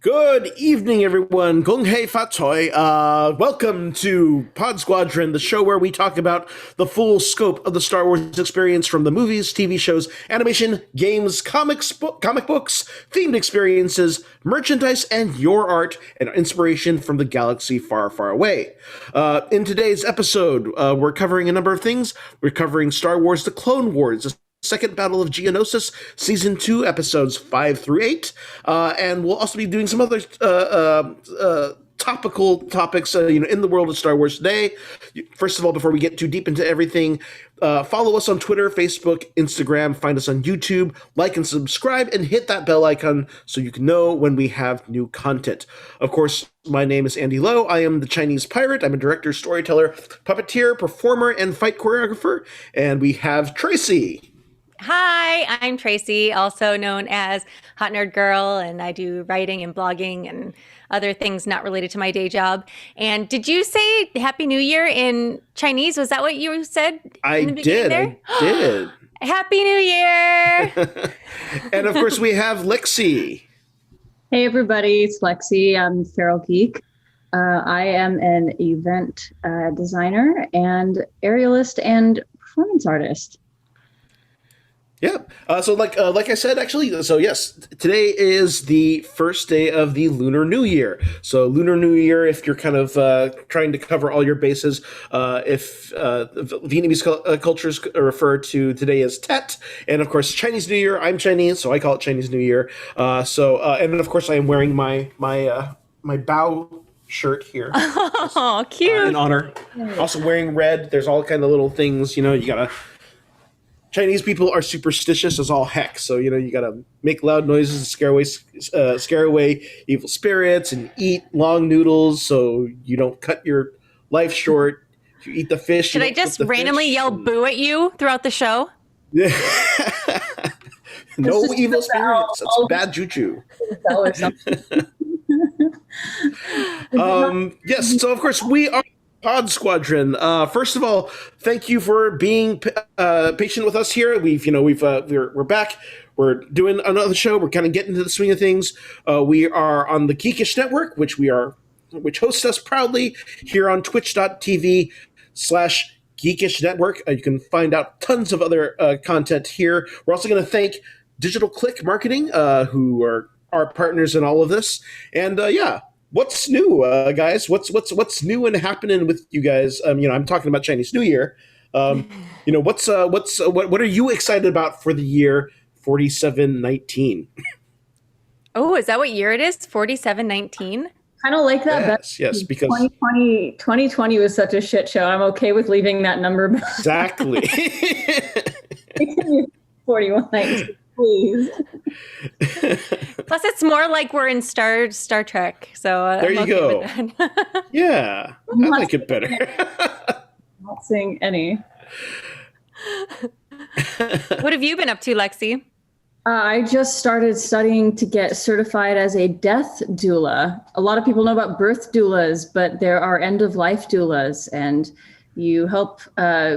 Good evening, everyone. Gong hei fat choi. Welcome to Pod Squadron, the show where we talk about the full scope of the Star Wars experience from the movies, TV shows, animation, games, comic books, themed experiences, merchandise, and your art and inspiration from the galaxy far, far away. In today's episode, we're covering a number of things. We're covering Star Wars: The Clone Wars, Second Battle of Geonosis, Season 2, Episodes 5 through 8. And we'll also be doing some other topical topics in the world of Star Wars today. First of all, before we get too deep into everything, follow us on Twitter, Facebook, Instagram, find us on YouTube, like and subscribe, and hit that bell icon so you can know when we have new content. Of course, my name is Andy Lowe. I am the Chinese pirate. I'm a director, storyteller, puppeteer, performer, and fight choreographer. And we have TRACY. Hi, I'm TRACY, also known as Hot Nerd Girl, and I do writing and blogging and other things not related to my day job. And did you say Happy New Year in Chinese? Was that what you said? I did. Happy New Year! And of course, we have LEXI. Hey, everybody, it's LEXI. I'm Feral Geek. I am an event designer and aerialist and performance artist. Yeah. So like I said, actually, so yes, today is the first day of the Lunar New Year. So Lunar New Year, if you're kind of trying to cover all your bases, if Vietnamese cultures refer to today as Tet, and of course Chinese New Year, I'm Chinese, so I call it Chinese New Year. And of course I am wearing my Bao shirt here. Oh, cute. In honor. Also wearing red. There's all kind of little things, you gotta. Chinese people are superstitious as all heck, so you gotta make loud noises and scare away evil spirits, and eat long noodles so you don't cut your life short. If you eat the fish, should I just randomly yell boo at you throughout the show? Yeah. No evil spirits. That's bad juju. Yes. So of course we are Pod Squadron. First of all, thank you for being patient with us here. We're back. We're doing another show. We're kind of getting into the swing of things. We are on the Geekish network, which hosts us proudly here on twitch.tv/Geekish network. You can find out tons of other content here. We're also going to thank Digital Click Marketing, who are our partners in all of this. And what's new, guys? What's new and happening with you guys? I'm talking about Chinese New Year. What are you excited about for the year 4719? Oh, is that what year it is? 4719? Kind of like that. Yes, because 2020 was such a shit show. I'm okay with leaving that number. Exactly. 4119. Please. Plus, it's more like we're in Star Trek. So there you go. Yeah, I like it better. Not seeing any. What have you been up to, LEXI? I just started studying to get certified as a death doula. A lot of people know about birth doulas, but there are end-of-life doulas, and you help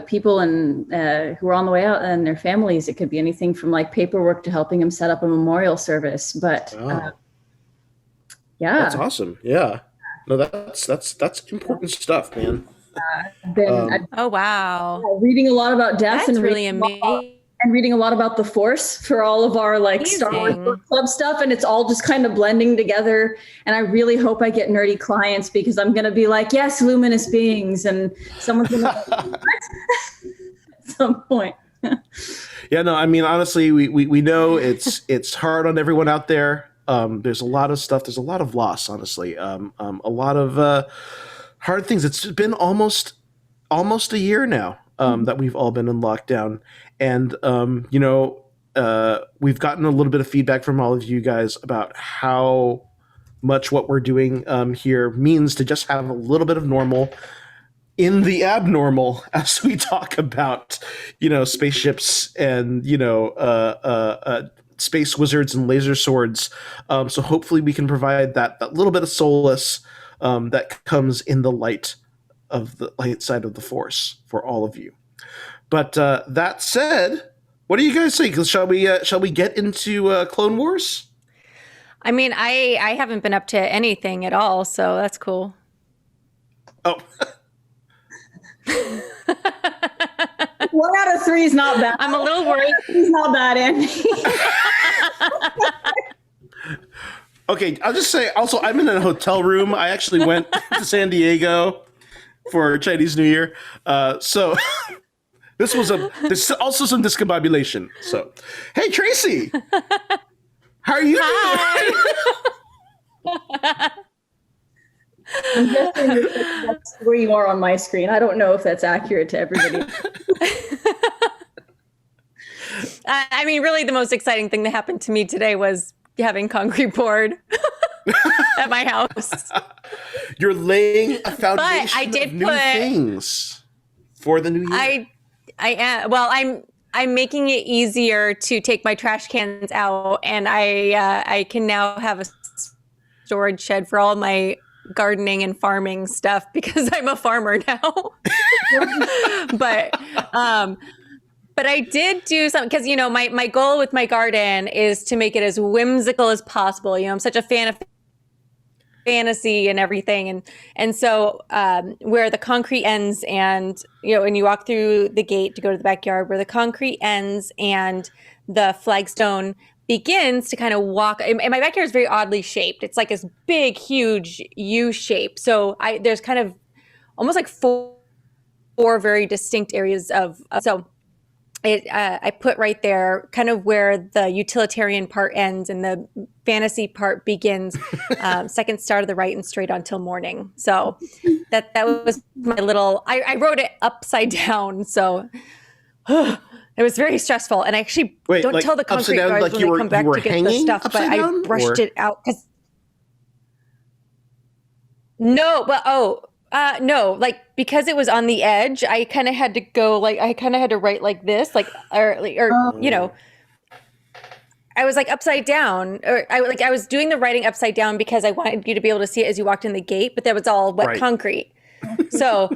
people who are on the way out and their families. It could be anything from like paperwork to helping them set up a memorial service. But that's awesome. Yeah, no, that's important stuff, man. Oh wow! Reading a lot about death. That's and really amazing. And reading a lot about the Force for all of our Star Wars book club stuff, and it's all just kind of blending together. And I really hope I get nerdy clients, because I'm going to be like, yes, luminous beings, and someone's going to what? At some point. Yeah, no, I mean, honestly, we know it's hard on everyone out there. There's a lot of stuff. There's a lot of loss, honestly. A lot of hard things. It's been almost a year now that we've all been in lockdown. And, we've gotten a little bit of feedback from all of you guys about how much what we're doing here means to just have a little bit of normal in the abnormal as we talk about, spaceships and, space wizards and laser swords. So hopefully we can provide that little bit of solace that comes in the light side of the Force for all of you. But that said, what do you guys think? Shall we get into Clone Wars? I mean, I haven't been up to anything at all, so that's cool. Oh. 1 out of 3 is not bad. I'm a little worried. It's not bad, Andy. Okay, I'll just say, also, I'm in a hotel room. I actually went to San Diego for Chinese New Year. So there's also some discombobulation. So, hey, Tracy. How are you doing? I'm guessing that's where you are on my screen. I don't know if that's accurate to everybody. I mean, really, the most exciting thing that happened to me today was having concrete poured at my house. You're laying a foundation I did of new things for the new year. I am. Well, I'm making it easier to take my trash cans out, and I can now have a storage shed for all my gardening and farming stuff because I'm a farmer now. But I did do something because, you know, my goal with my garden is to make it as whimsical as possible. You know, I'm such a fan of fantasy and everything. And so where the concrete ends and, you know, when you walk through the gate to go to the backyard, where the concrete ends and the flagstone begins to kind of walk, and my backyard is very oddly shaped. It's like this big, huge U shape. So there's kind of almost like four very distinct areas so I put right there kind of where the utilitarian part ends and the fantasy part begins, second star to the right and straight on till morning. So that was my little, I wrote it upside down. So it was very stressful. And I actually don't tell the concrete guards when they come back to get the stuff, but I brushed it out. No, because it was on the edge, I kind of had to go, I kind of had to write like this, you know, I was like upside down, or I was doing the writing upside down because I wanted you to be able to see it as you walked in the gate, but that was all wet concrete. So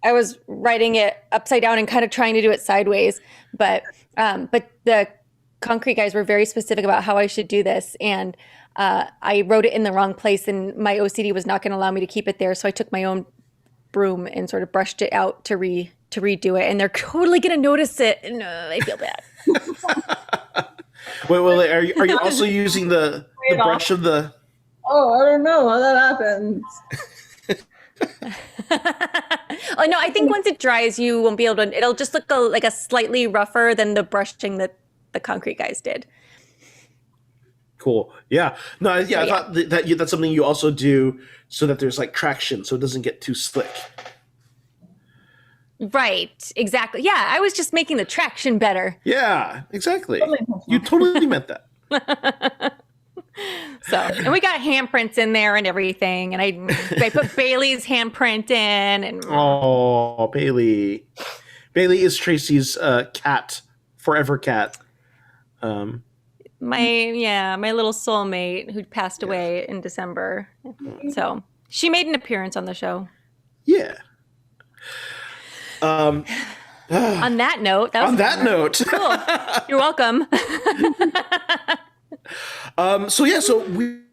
I was writing it upside down and kind of trying to do it sideways, but the concrete guys were very specific about how I should do this. And I wrote it in the wrong place, and my OCD was not going to allow me to keep it there. So I took my own broom and sort of brushed it out to redo it. And they're totally going to notice it. And I feel bad. Wait, are you also using the brush of the... Oh, I don't know how that happens. Oh, no, I think once it dries, you won't be able to... It'll just look like a slightly rougher than the brushing that the concrete guys did. Cool. Yeah. No, yeah, I thought that's something you also do so that there's like traction so it doesn't get too slick. Right. Exactly. Yeah, I was just making the traction better. Yeah, exactly. You totally meant that. So, and we got handprints in there and everything, and I put Bailey's handprint in. And oh, Bailey. Bailey is Tracy's cat, forever cat. My little soulmate who passed away in December. So she made an appearance on the show. Yeah. On that note, cool. You're welcome. So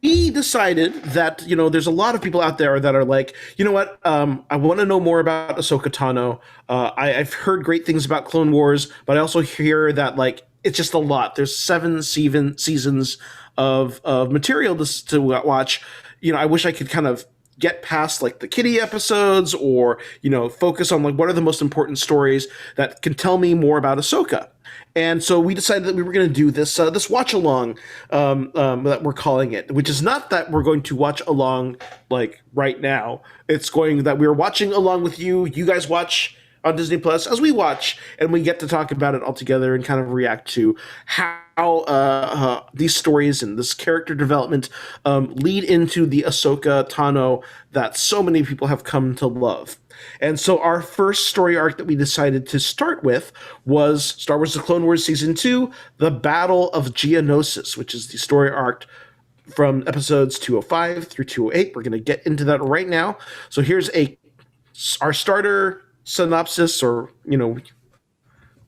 we decided that, you know, there's a lot of people out there that are like, you know what, I want to know more about Ahsoka Tano. I've heard great things about Clone Wars, but I also hear that like it's just a lot. There's 7 seasons of material to watch. You know, I wish I could kind of get past like the kiddie episodes, or, you know, focus on like what are the most important stories that can tell me more about Ahsoka. And so we decided that we were going to do this watch along that we're calling it, which is not that we're going to watch along like right now. It's going that we're watching along with you. You guys watch on Disney Plus as we watch, and we get to talk about it all together and kind of react to how these stories and this character development lead into the Ahsoka Tano that so many people have come to love. And so our first story arc that we decided to start with was Star Wars The Clone Wars Season 2, The Battle of Geonosis, which is the story arc from episodes 205 through 208. We're going to get into that right now. So here's our starter synopsis, or, you know,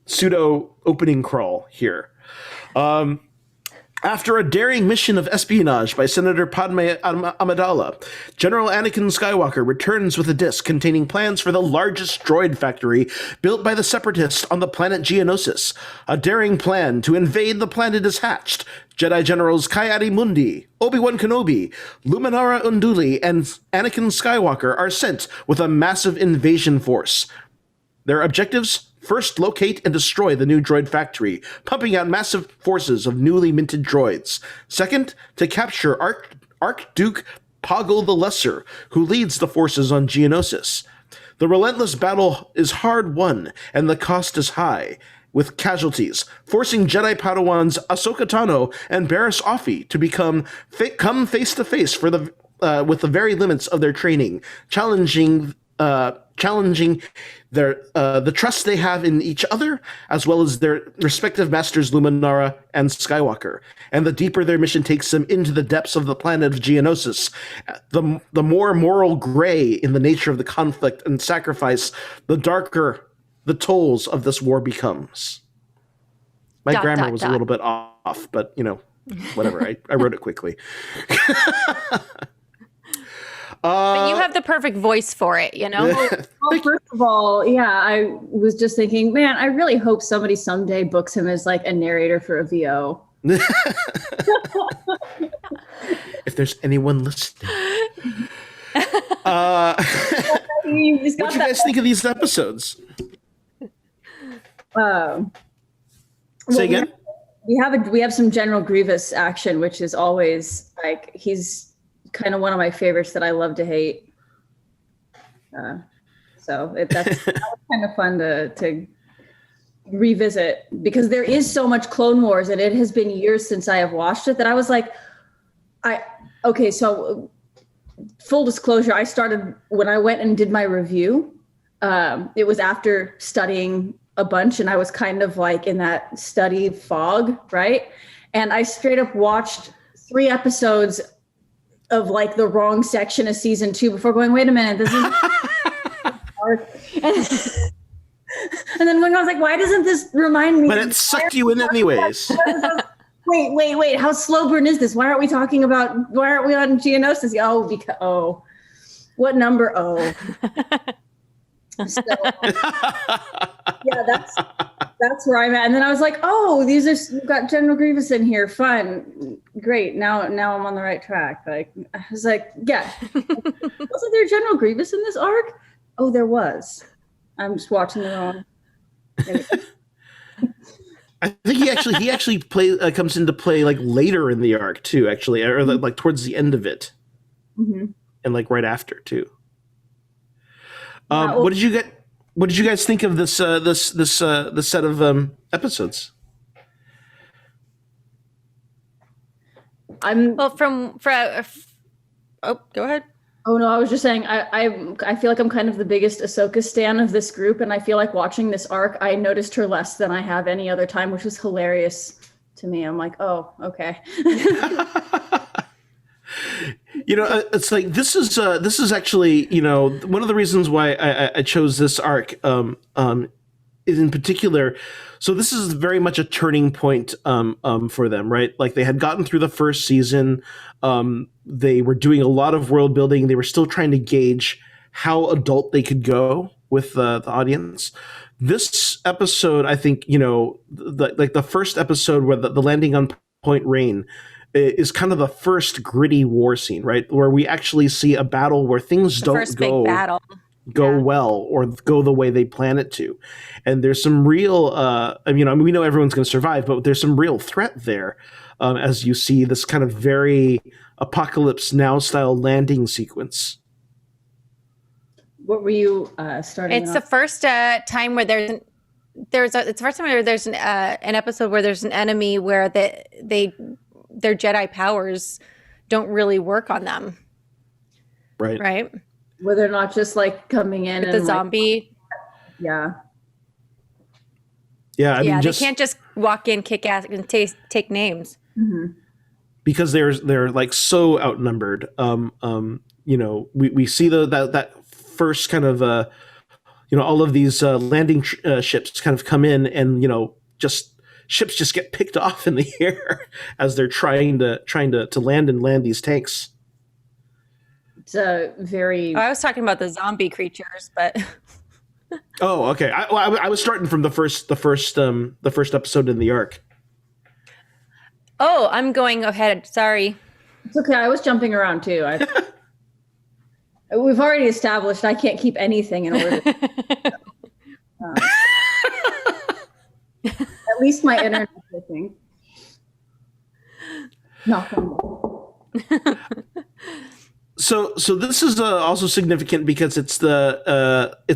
pseudo opening crawl here. After a daring mission of espionage by Senator Padme Amidala, General Anakin Skywalker returns with a disc containing plans for the largest droid factory built by the Separatists on the planet Geonosis. A daring plan to invade the planet is hatched. Jedi Generals Ki-Adi-Mundi, Obi-Wan Kenobi, Luminara Unduli, and Anakin Skywalker are sent with a massive invasion force. Their objectives? First, locate and destroy the new droid factory, pumping out massive forces of newly minted droids. Second, to capture Archduke Poggle the Lesser, who leads the forces on Geonosis. The relentless battle is hard won, and the cost is high, with casualties, forcing Jedi Padawans Ahsoka Tano and Barriss Offee to come face to face with the very limits of their training, challenging the trust they have in each other, as well as their respective masters Luminara and Skywalker. And the deeper their mission takes them into the depths of the planet of Geonosis, the more moral gray in the nature of the conflict and sacrifice, the darker the tolls of this war becomes. My grammar was a little bit off, but whatever. I wrote it quickly. But you have the perfect voice for it, Well, first of all, I was just thinking, man, I really hope somebody someday books him as like a narrator for a VO. If there's anyone listening. What do you guys think of these episodes? Say again? We have some General Grievous action, which is always like he's kind of one of my favorites that I love to hate. So that was kind of fun to revisit, because there is so much Clone Wars, and it has been years since I have watched it, that I was like, so full disclosure, I started when I went and did my review. It was after studying a bunch, and I was kind of like in that study fog, right? And I straight up watched 3 episodes of like the wrong section of season 2 before going, wait a minute, this is and then when I was like, why doesn't this remind me? But it sucked you in anyways. Wait, how slow burn is this? Why aren't we on Geonosis? What number? So that's where I'm at. And then I was like, we've got General Grievous in here. Fun. Great. Now I'm on the right track. Like, I was like, yeah. Wasn't there General Grievous in this arc? Oh, there was. I'm just watching the wrong. I think he actually comes into play like later in the arc too, actually, or like towards the end of it. Mm-hmm. And like right after too. What did you guys think of this set of episodes? Go ahead. Oh no, I was just saying I feel like I'm kind of the biggest Ahsoka stan of this group, and I feel like watching this arc, I noticed her less than I have any other time, which was hilarious to me. I'm like, oh, okay. It's like this is actually one of the reasons why I chose this arc is in particular. So this is very much a turning point for them, right? Like they had gotten through the first season, they were doing a lot of world building. They were still trying to gauge how adult they could go with the audience. This episode, I think, the first episode where the landing on Point Rain is kind of the first gritty war scene, right? Where we actually see a battle where things don't go well or go the way they plan it to. And there's some real, we know everyone's going to survive, but there's some real threat there as you see this kind of very Apocalypse Now style landing sequence. What were you starting It's the first time where it's the first time where there's an episode where there's an enemy where their Jedi powers don't really work on them. Right. Where they're not just like coming in with the zombie. Yeah. Yeah. They can't just walk in, kick ass, and take names. Mm-hmm. Because they're like so outnumbered. We see that first kind of all of these landing ships kind of come in and just ships just get picked off in the air as they're trying to land these tanks. It's a very. I was talking about the zombie creatures, but. Oh, okay. I was starting from the first episode in the arc. Oh, I'm going ahead. Sorry. It's okay. I was jumping around too. We've already established I can't keep anything in order. At least my internet, I think. So this is also significant because it's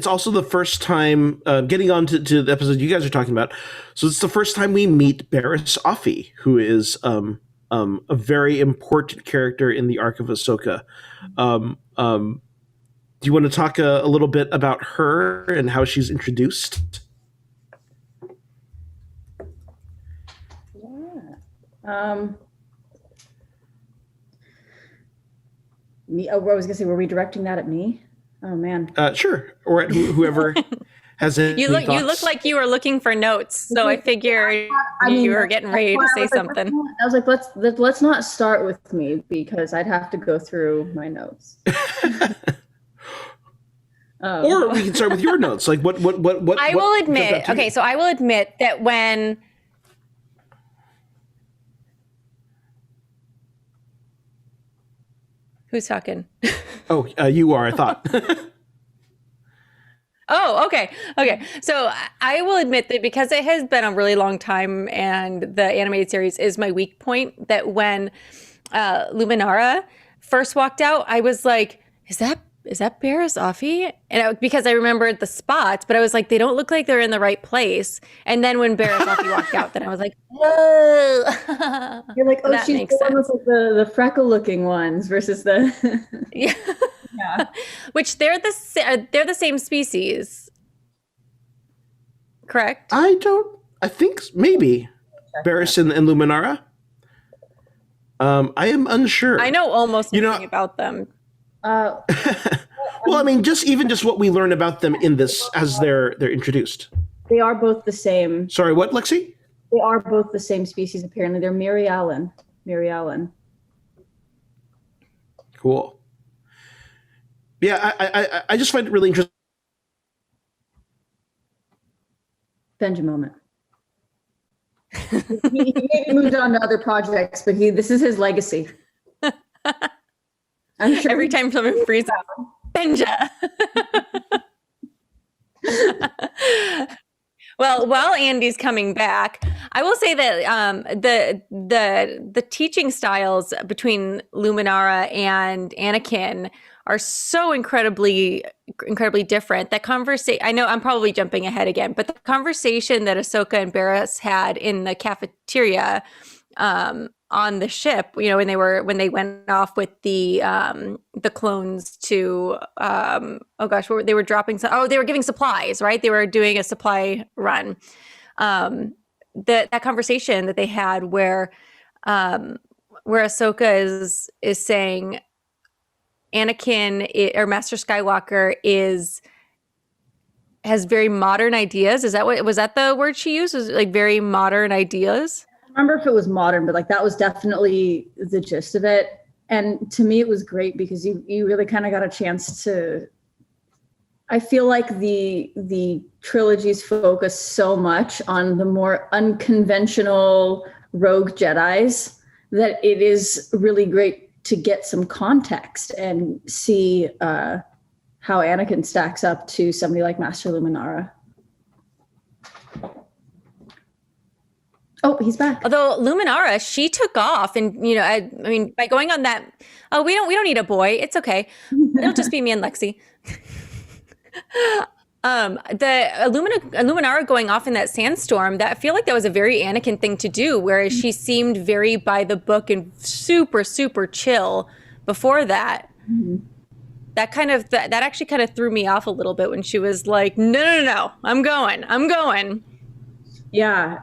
also the first time getting on to the episode you guys are talking about. So it's the first time we meet Barriss Offee, who is a very important character in the arc of Ahsoka. Do you want to talk a little bit about her and how she's introduced? Yeah. Me? Oh, I was gonna say, were we directing that at me? Oh man. Sure, or at whoever has any You look thoughts. like you were looking for notes, so I figured you were getting ready to say something. I was like, let's not start with me because I'd have to go through my notes. Or we can start with your notes. Like what? I will admit. Okay, so I will admit that when. Who's talking? Oh, you are, I thought. Oh, okay. So I will admit that because it has been a really long time and the animated series is my weak point, that when Luminara first walked out, I was like, is that Barriss Offee? And because I remembered the spots, but I was like, they don't look like they're in the right place. And then when Barriss Offee walked out, then I was like, oh. You're like, oh, That she's makes the one with like the freckle-looking ones versus the. Yeah. Yeah. Which they're the same species, correct? I think maybe Barriss and Luminara. I am unsure. I know almost nothing about them. Well, I mean, just what we learn about them in this as they're introduced. They are both the same. Sorry, what, Lexi? They are both the same species, apparently. They're Mary Allen. Cool. Yeah, I just find it really interesting. Benji moment. he maybe moved on to other projects, but this is his legacy. I'm sure Every time someone frees out, Benja. Well, while Andy's coming back, I will say that the teaching styles between Luminara and Anakin are so incredibly different. That conversation, I know I'm probably jumping ahead again, but the conversation that Ahsoka and Barriss had in the cafeteria on the ship, when they went off with the clones to they were dropping they were giving supplies, right? They were doing a supply run. That conversation that they had where Ahsoka is saying Anakin or Master Skywalker has very modern ideas. Was that the word she used? Was it like very modern ideas? I remember if it was modern, but like that was definitely the gist of it. And to me, it was great because you really kind of got a chance to. I feel like the trilogies focus so much on the more unconventional rogue Jedis that it is really great to get some context and see how Anakin stacks up to somebody like Master Luminara. Oh, he's back. Although Luminara, she took off, and I mean, by going on that, we don't need a boy. It's okay. It'll just be me and Lexi. The Luminara going off in that sandstorm, that I feel like that was a very Anakin thing to do, whereas she seemed very by the book and super, super chill before that. Mm-hmm. That actually kind of threw me off a little bit when she was like, no, I'm going. Yeah.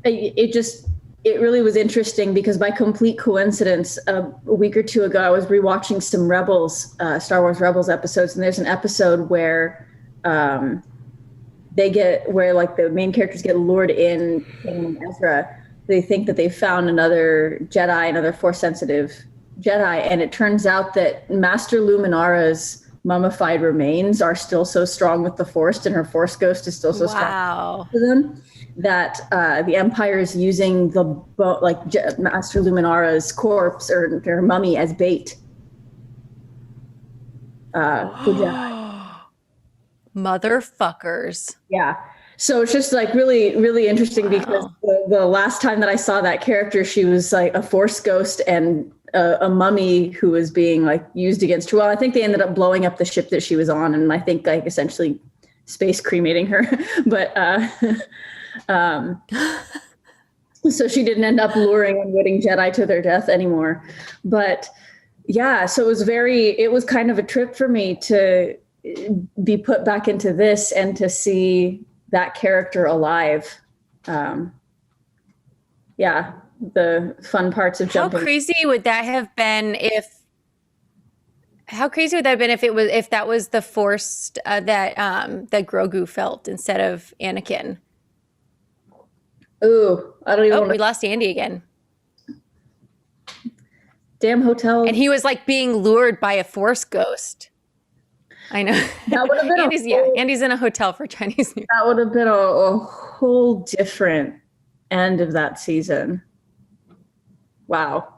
It really was interesting because by complete coincidence, a week or two ago, I was rewatching some Rebels, Star Wars Rebels episodes, and there's an episode where they get where like the main characters get lured in Ezra. They think that they found another Jedi, another Force sensitive Jedi, and it turns out that Master Luminara's mummified remains are still so strong with the Force, and her Force ghost is still so strong to them, that the Empire is using the Master Luminara's corpse or her mummy as bait. For Jedi. Motherfuckers. Yeah. So it's just like really, really interesting because the last time that I saw that character, she was like a Force ghost and a mummy who was being like used against her. Well, I think they ended up blowing up the ship that she was on, and I think like essentially space cremating her. But so she didn't end up luring unwitting Jedi to their death anymore. But yeah, so it was kind of a trip for me to be put back into this and to see that character alive. Yeah, the fun parts of jumping. How crazy would that have been if that was the Force that Grogu felt instead of Anakin? Ooh, I don't even we lost Andy again. Damn hotel. And he was like being lured by a Force ghost. I know. That would have been Andy's in a hotel for Chinese New Year. That would have been a whole different end of that season. Wow.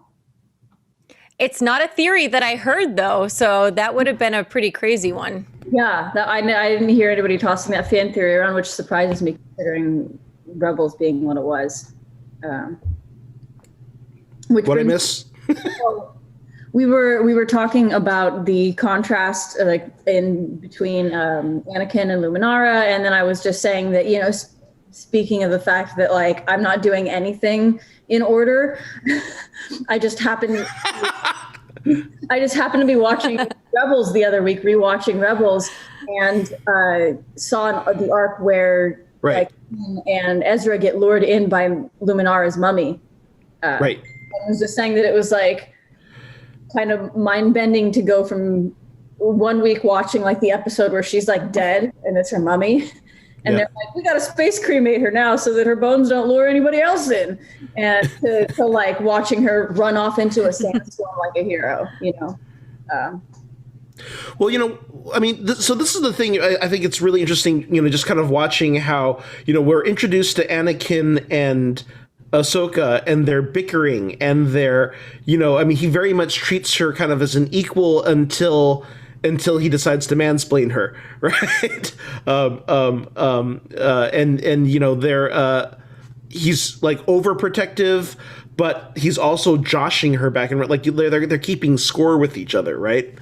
It's not a theory that I heard though, so that would have been a pretty crazy one. Yeah, I didn't hear anybody tossing that fan theory around, which surprises me considering Rebels being what it was. What I miss? We were talking about the contrast like in between Anakin and Luminara, and then I was just saying that, you know, speaking of the fact that like I'm not doing anything in order, I just happened to be watching Rebels the other week, rewatching Rebels, and saw the arc where like and Ezra get lured in by Luminara's mummy. Right. I was just saying that it was like kind of mind-bending to go from 1 week watching like the episode where she's like dead and it's her mummy, and they're like, we got to space cremate her now so that her bones don't lure anybody else in, and to like watching her run off into a sandstorm like a hero, you know. Well, you know, I mean, so this is the thing. I think it's really interesting, you know, just kind of watching how, you know, we're introduced to Anakin and Ahsoka and they're bickering and they're, you know, I mean, he very much treats her kind of as an equal until he decides to mansplain her, right? And you know, he's like overprotective, but he's also joshing her back and like they're keeping score with each other, right?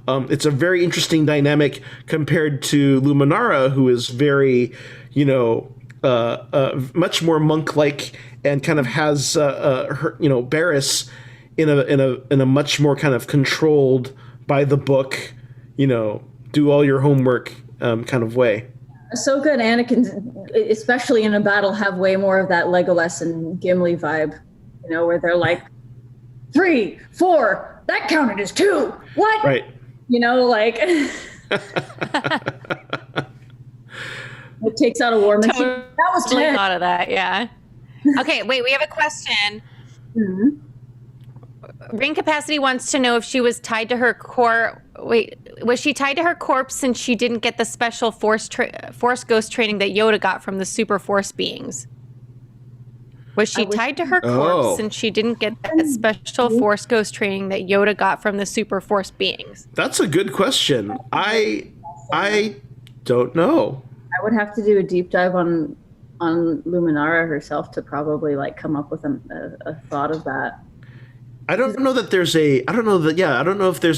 It's a very interesting dynamic compared to Luminara, who is very, you know, much more monk-like and kind of has her, you know, Barriss in a much more kind of controlled by the book, you know, do all your homework kind of way. Ahsoka and Anakin, especially in a battle, have way more of that Legolas and Gimli vibe, you know, where they're like, 3, 4, that counted as 2. What? Right. You know, like it takes out a war machine. Totally That was 10. thought of that, yeah. Okay, wait, we have a question. Mm-hmm. Ring Capacity wants to know if she was tied to her was she tied to her corpse since she didn't get the special Force Ghost training that Yoda got from the Super Force beings? Was she tied to her corpse since she didn't get that special Force Ghost training that Yoda got from the Super Force beings? That's a good question. I don't know. I would have to do a deep dive on Luminara herself to probably like come up with a thought of that. I don't know if there's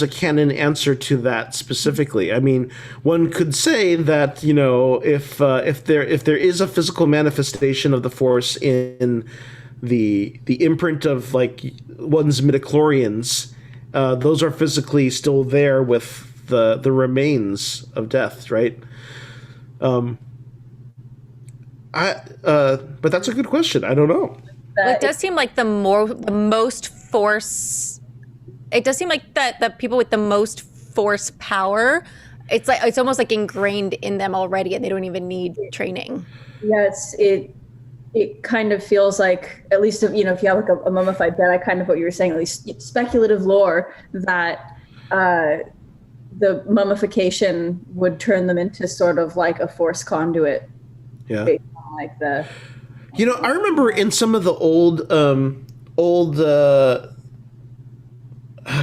a canon answer to that specifically. I mean, one could say that, you know, if there is a physical manifestation of the Force in the imprint of like one's midichlorians, those are physically still there with the remains of death, right? But that's a good question. I don't know. Well, it does seem like the most Force. It does seem like that the people with the most Force power it's almost like ingrained in them already, and they don't even need training. Yeah, it kind of feels like, at least if you have like a mummified bed, I kind of what you were saying, at least speculative lore that the mummification would turn them into sort of like a force conduit. Yeah. Based on like the. I remember in some of the old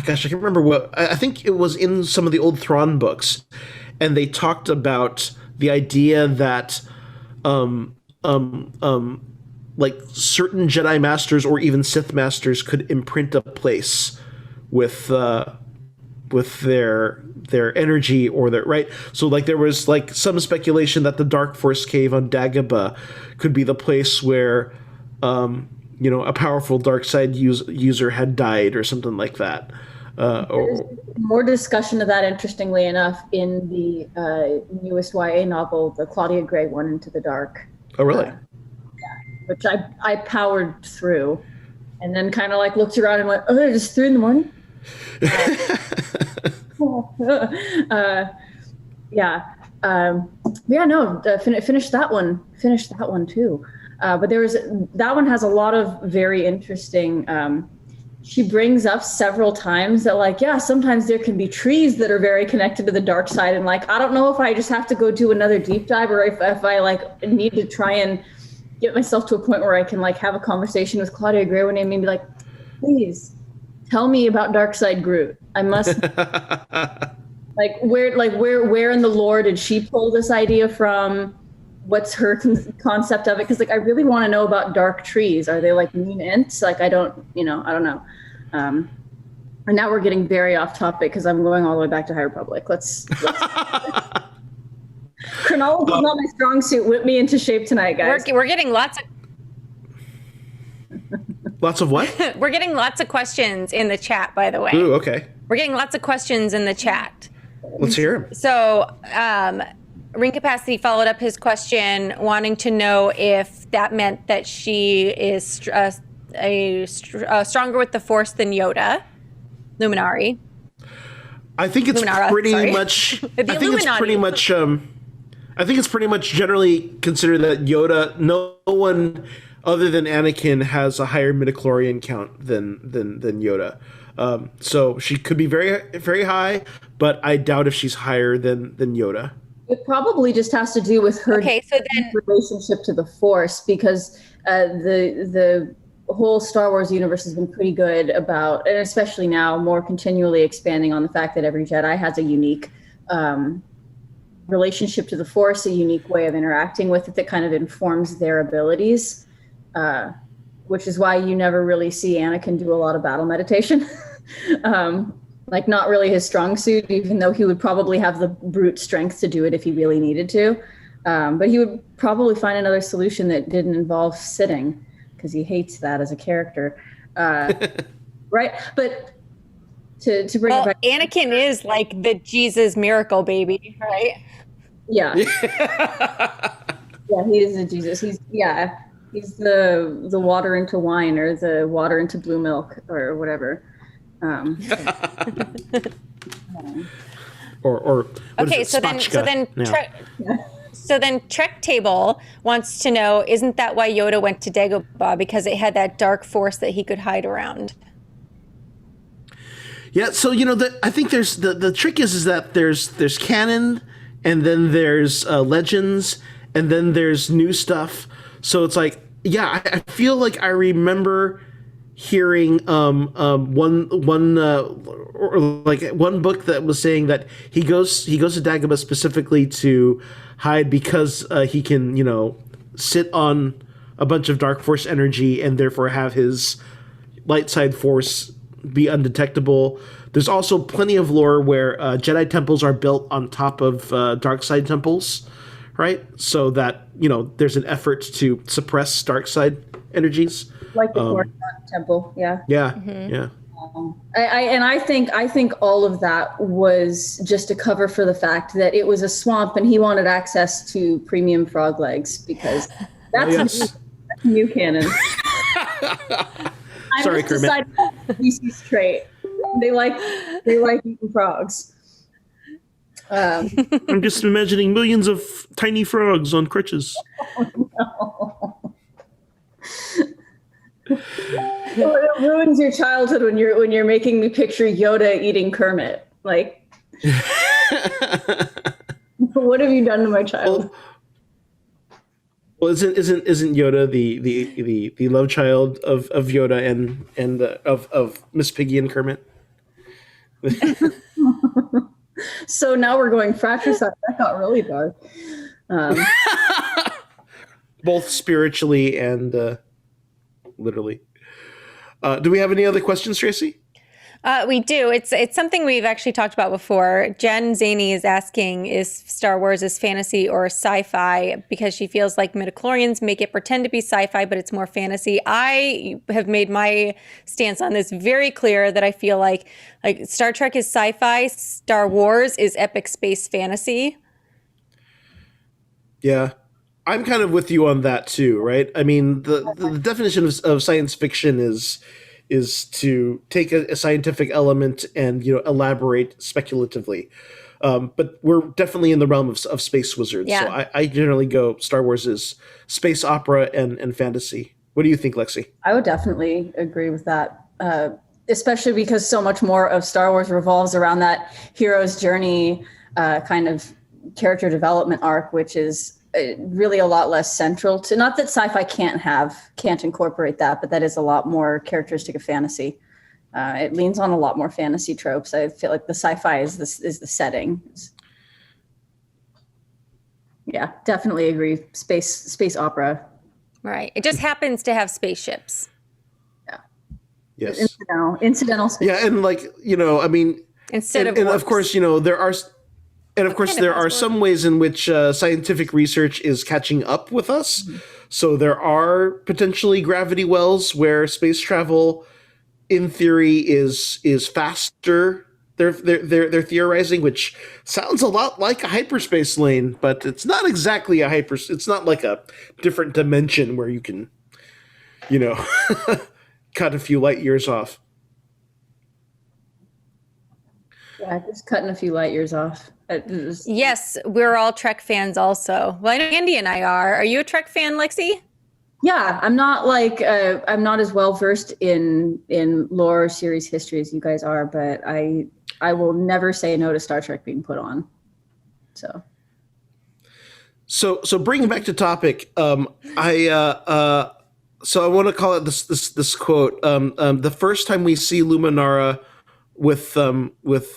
gosh, I can't remember what. I think it was in some of the old Thrawn books, and they talked about the idea that, like certain Jedi masters or even Sith masters could imprint a place with their energy or their right. So like there was like some speculation that the Dark Force cave on Dagobah could be the place where a powerful dark side user had died or something like that. There's more discussion of that, interestingly enough, in the newest YA novel, the Claudia Gray one, Into the Dark. Oh, really? Yeah, which I powered through, and then kind of like looked around and went, "Oh, it's 3 a.m." Finished that one. Finished that one too. But that one has a lot of very interesting. She brings up several times that like, yeah, sometimes there can be trees that are very connected to the dark side, and like, I don't know if I just have to go do another deep dive or if I like need to try and get myself to a point where I can like have a conversation with Claudia Gray one day and maybe like, please tell me about Dark Side Groot. I must. Where in the lore did she pull this idea from? What's her concept of it? Because like I really want to know about dark trees. Are they like mean ints? Like I don't know. And now we're getting very off topic because I'm going all the way back to High Republic. Let's chronology is not my strong suit. Whip me into shape tonight, guys. We're getting lots of what? We're getting lots of questions in the chat, by the way. Ooh, okay. We're getting lots of questions in the chat. Let's hear them. So, Ring Capacity followed up his question, wanting to know if that meant that she is stronger with the Force than Yoda, Luminari. I think it's pretty much. I think it's pretty much generally considered that Yoda. No one other than Anakin has a higher midichlorian count than Yoda. So she could be very, very high, but I doubt if she's higher than Yoda. It probably just has to do with her relationship to the Force, because the whole Star Wars universe has been pretty good about, and especially now, more continually expanding on the fact that every Jedi has a unique relationship to the Force, a unique way of interacting with it that kind of informs their abilities, which is why you never really see Anakin do a lot of battle meditation. Like not really his strong suit, even though he would probably have the brute strength to do it if he really needed to. But he would probably find another solution that didn't involve sitting, because he hates that as a character. Right? But to bring it back, Anakin is like the Jesus miracle baby, right? Yeah. Yeah, he is a Jesus. He's the water into wine, or the water into blue milk, or whatever. Or okay, so then Trek Table wants to know, isn't that why Yoda went to Dagobah, because it had that dark force that he could hide around? Yeah, so I think there's the trick is that there's canon, and then there's legends, and then there's new stuff. So it's like, yeah, I feel like I remember hearing one book that was saying that he goes to Dagobah specifically to hide because he can sit on a bunch of dark force energy and therefore have his light side force be undetectable. There's also plenty of lore where Jedi temples are built on top of dark side temples, right? So that there's an effort to suppress dark side energies. Like the Coruscant temple, yeah. Yeah, mm-hmm. yeah. I think all of that was just a cover for the fact that it was a swamp and he wanted access to premium frog legs, because that's a new canon. Sorry, Kermit. Species trait. They like eating frogs. I'm just imagining millions of tiny frogs on crutches. Well, it ruins your childhood when you're making me picture Yoda eating Kermit. Like, what have you done to my child? Well, isn't Yoda the love child of Yoda and of Miss Piggy and Kermit? So now we're going fratricide. That got really dark. Both spiritually and literally. Do we have any other questions, Tracy? We do. It's something we've actually talked about before. Jen Zaney is asking, is Star Wars is fantasy or sci-fi? Because she feels like midichlorians make it pretend to be sci-fi, but it's more fantasy. I have made my stance on this very clear that I feel like Star Trek is sci-fi, Star Wars is epic space fantasy. Yeah. I'm kind of with you on that too, right? I mean, the definition of science fiction is to take a scientific element and elaborate speculatively. But we're definitely in the realm of space wizards. Yeah. So I generally go Star Wars is space opera and fantasy. What do you think, Lexi? I would definitely agree with that, especially because so much more of Star Wars revolves around that hero's journey kind of character development arc, which is really a lot less central to, not that sci-fi can't incorporate that, but that is a lot more characteristic of fantasy. It leans on a lot more fantasy tropes. I feel like the sci-fi is the setting. Yeah, definitely agree. Space opera. Right. It just happens to have spaceships. Yeah. Yes. Incidental space. Yeah, and I mean, Instead and of course, there are. And of course, there are some ways in which scientific research is catching up with us. Mm-hmm. So there are potentially gravity wells where space travel, in theory, is faster. They're theorizing, which sounds a lot like a hyperspace lane, but it's not exactly it's not like a different dimension where you can, cut a few light years off. Yeah, just cutting a few light years off. Yes, we're all Trek fans also. Well, I know Andy and I are. Are you a Trek fan, Lexi? Yeah, I'm not I'm not as well versed in lore series history as you guys are, but I will never say no to Star Trek being put on. So bringing back to topic, I want to call it this quote. The first time we see Luminara with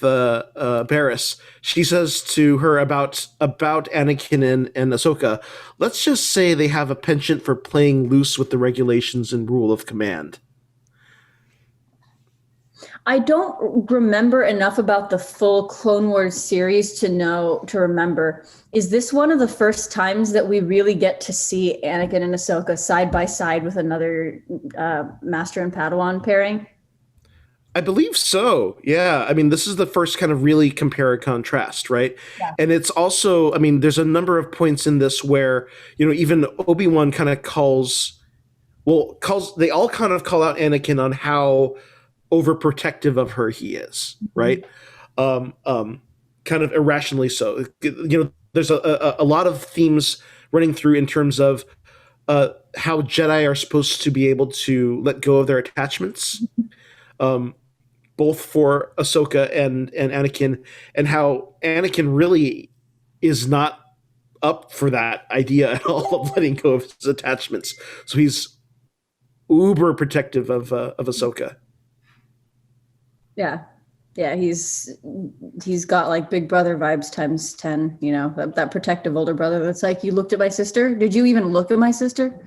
Barriss, she says to her about Anakin and Ahsoka, let's just say they have a penchant for playing loose with the regulations and rule of command. I don't remember enough about the full Clone Wars series to remember. Is this one of the first times that we really get to see Anakin and Ahsoka side by side with another Master and Padawan pairing? I believe so. Yeah. I mean, this is the first kind of really compare and contrast, right? Yeah. And it's also, I mean, there's a number of points in this where, even Obi-Wan kind of they all kind of call out Anakin on how overprotective of her he is, right? Mm-hmm. Kind of irrationally so. There's a lot of themes running through in terms of how Jedi are supposed to be able to let go of their attachments. Both for Ahsoka and Anakin, and how Anakin really is not up for that idea at all of letting go of his attachments. So he's uber protective of Ahsoka. Yeah. He's got like big brother vibes times 10. That protective older brother that's like, you looked at my sister. Did you even look at my sister?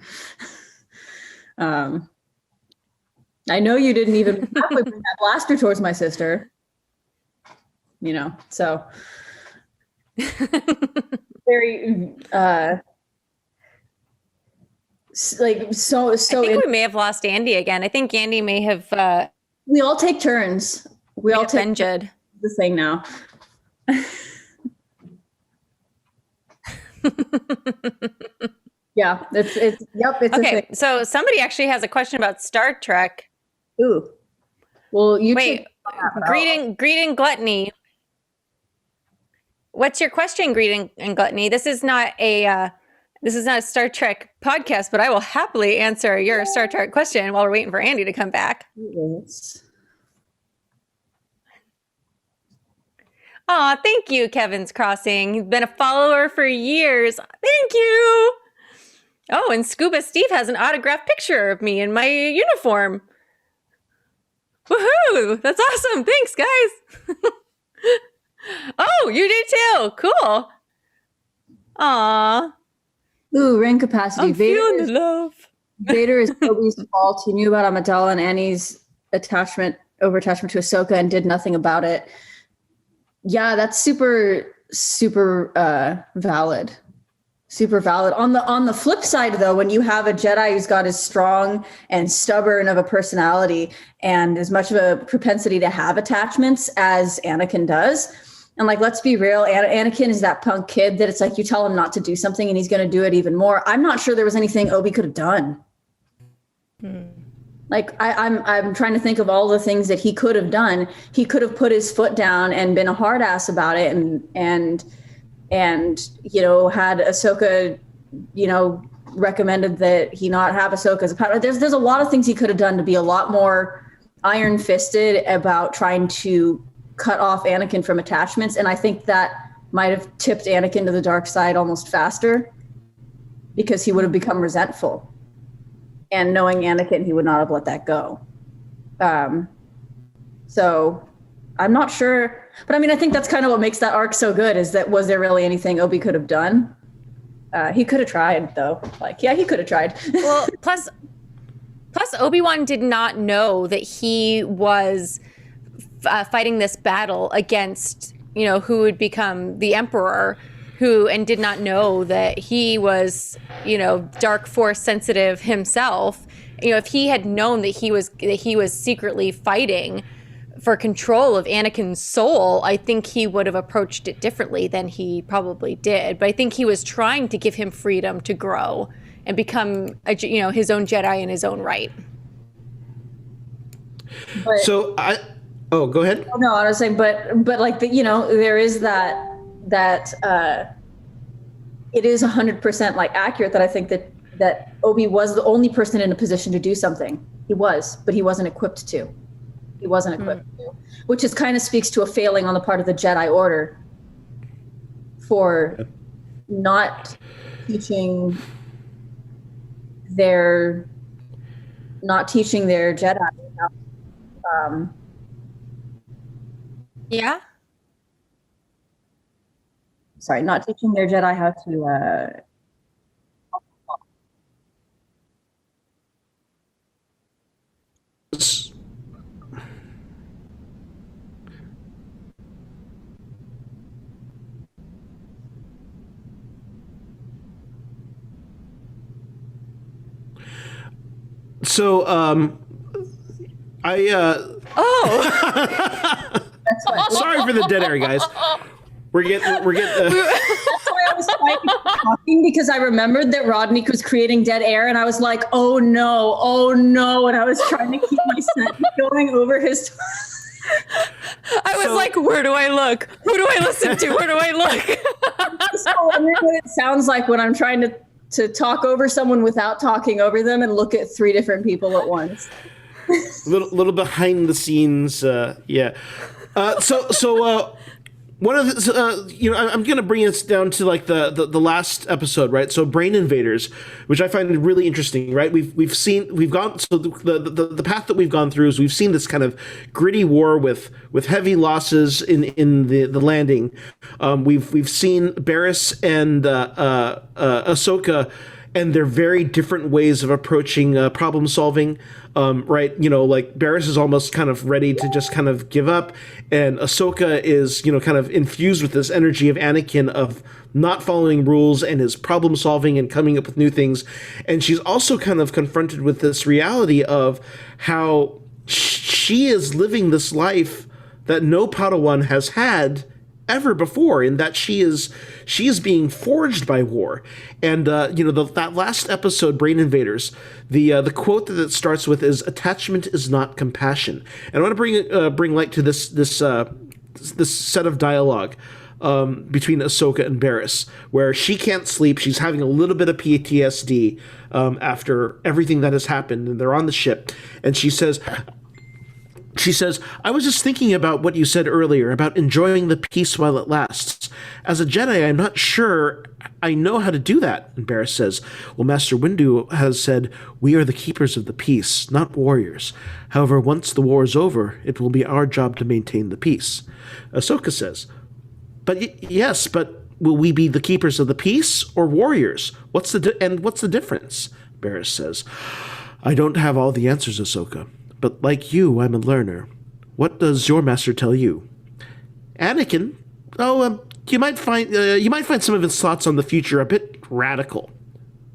I know you didn't even bring that blaster towards my sister. So very so. I think we may have lost Andy again. I think Andy may have. We all take turns. We all take Benjed. The thing now. Yeah, it's okay. So somebody actually has a question about Star Trek. Ooh. Well, greeting gluttony. what's your question, Greed and Gluttony? This is not a Star Trek podcast, but I will happily answer your Star Trek question while we're waiting for Andy to come back. Yes. Aw, thank you, Kevin's Crossing. He's been a follower for years. Thank you. Oh, and Scuba Steve has an autographed picture of me in my uniform. Woohoo! That's awesome. Thanks, guys. Oh, you do too. Cool. Aw. Ooh, ring capacity. I'm feeling the love. Vader is Obi's fault. He knew about Amidala and Annie's attachment to Ahsoka and did nothing about it. Yeah, that's super valid. Super valid. On the flip side, though, when you have a Jedi who's got as strong and stubborn of a personality and as much of a propensity to have attachments as Anakin does, and like, let's be real, Anakin is that punk kid that it's like you tell him not to do something and he's going to do it even more. I'm not sure there was anything Obi could have done. Like I'm trying to think of all the things that he could have done. He could have put his foot down and been a hard ass about it and you know, had Ahsoka, you know, recommended that he not have Ahsoka as a pilot. There's a lot of things he could have done to be a lot more iron fisted about trying to cut off Anakin from attachments. And I think that might have tipped Anakin to the dark side almost faster because he would have become resentful. And knowing Anakin, he would not have let that go. So I'm not sure, but I mean, I think that's kind of what makes that arc so good is that was there really anything Obi could have done? He could have tried though. Like, yeah, he could have tried. Well, plus Obi-Wan did not know that he was fighting this battle against, you know, who would become the Emperor, and did not know that he was, you know, dark force sensitive himself. You know, if he had known that he was secretly fighting for control of Anakin's soul, I think he would have approached it differently than he probably did. But I think he was trying to give him freedom to grow and become, his own Jedi in his own right. But, go ahead. No, I was saying, but like there is that it is 100% like accurate that I think that Obi was the only person in a position to do something. He was, but he wasn't equipped to. He wasn't equipped to, which is kind of speaks to a failing on the part of the Jedi Order for not teaching their Jedi. Yeah. Sorry, not teaching their Jedi how to. So, sorry for the dead air, guys. We're getting. That's why I was talking, because I remembered that Rodney was creating dead air, and I was like, oh no, and I was trying to keep my sentence going over his. I was like, where do I look? Who do I listen to? Where do I look? I'm just wondering what it sounds like when I'm trying to talk over someone without talking over them and look at three different people at once. little behind the scenes, yeah. So one of the, I'm going to bring us down to like the last episode, right? So Brain Invaders, which I find really interesting, right? The path that we've gone through is we've seen this kind of gritty war with heavy losses in the landing. We've seen Barriss and Ahsoka and their very different ways of approaching problem solving. Right, like Barriss is almost kind of ready to just kind of give up, and Ahsoka is, kind of infused with this energy of Anakin of not following rules and his problem solving and coming up with new things. And she's also kind of confronted with this reality of how she is living this life that no Padawan has had ever before, in that she is being forged by war. And that last episode, Brain Invaders, the quote that it starts with is, "Attachment is not compassion." And I want to bring light to this set of dialogue. between Ahsoka and Barriss, where she can't sleep. She's having a little bit of PTSD after everything that has happened, and they're on the ship. And she says, I was just thinking about what you said earlier about enjoying the peace while it lasts. As a Jedi, I'm not sure I know how to do that. And Barriss says, well, Master Windu has said, we are the keepers of the peace, not warriors. However, once the war is over, it will be our job to maintain the peace. Ahsoka says, yes, but will we be the keepers of the peace or warriors? What's the difference? Barriss says, I don't have all the answers, Ahsoka, but like you, I'm a learner. What does your master tell you? Anakin, you might find some of his thoughts on the future a bit radical.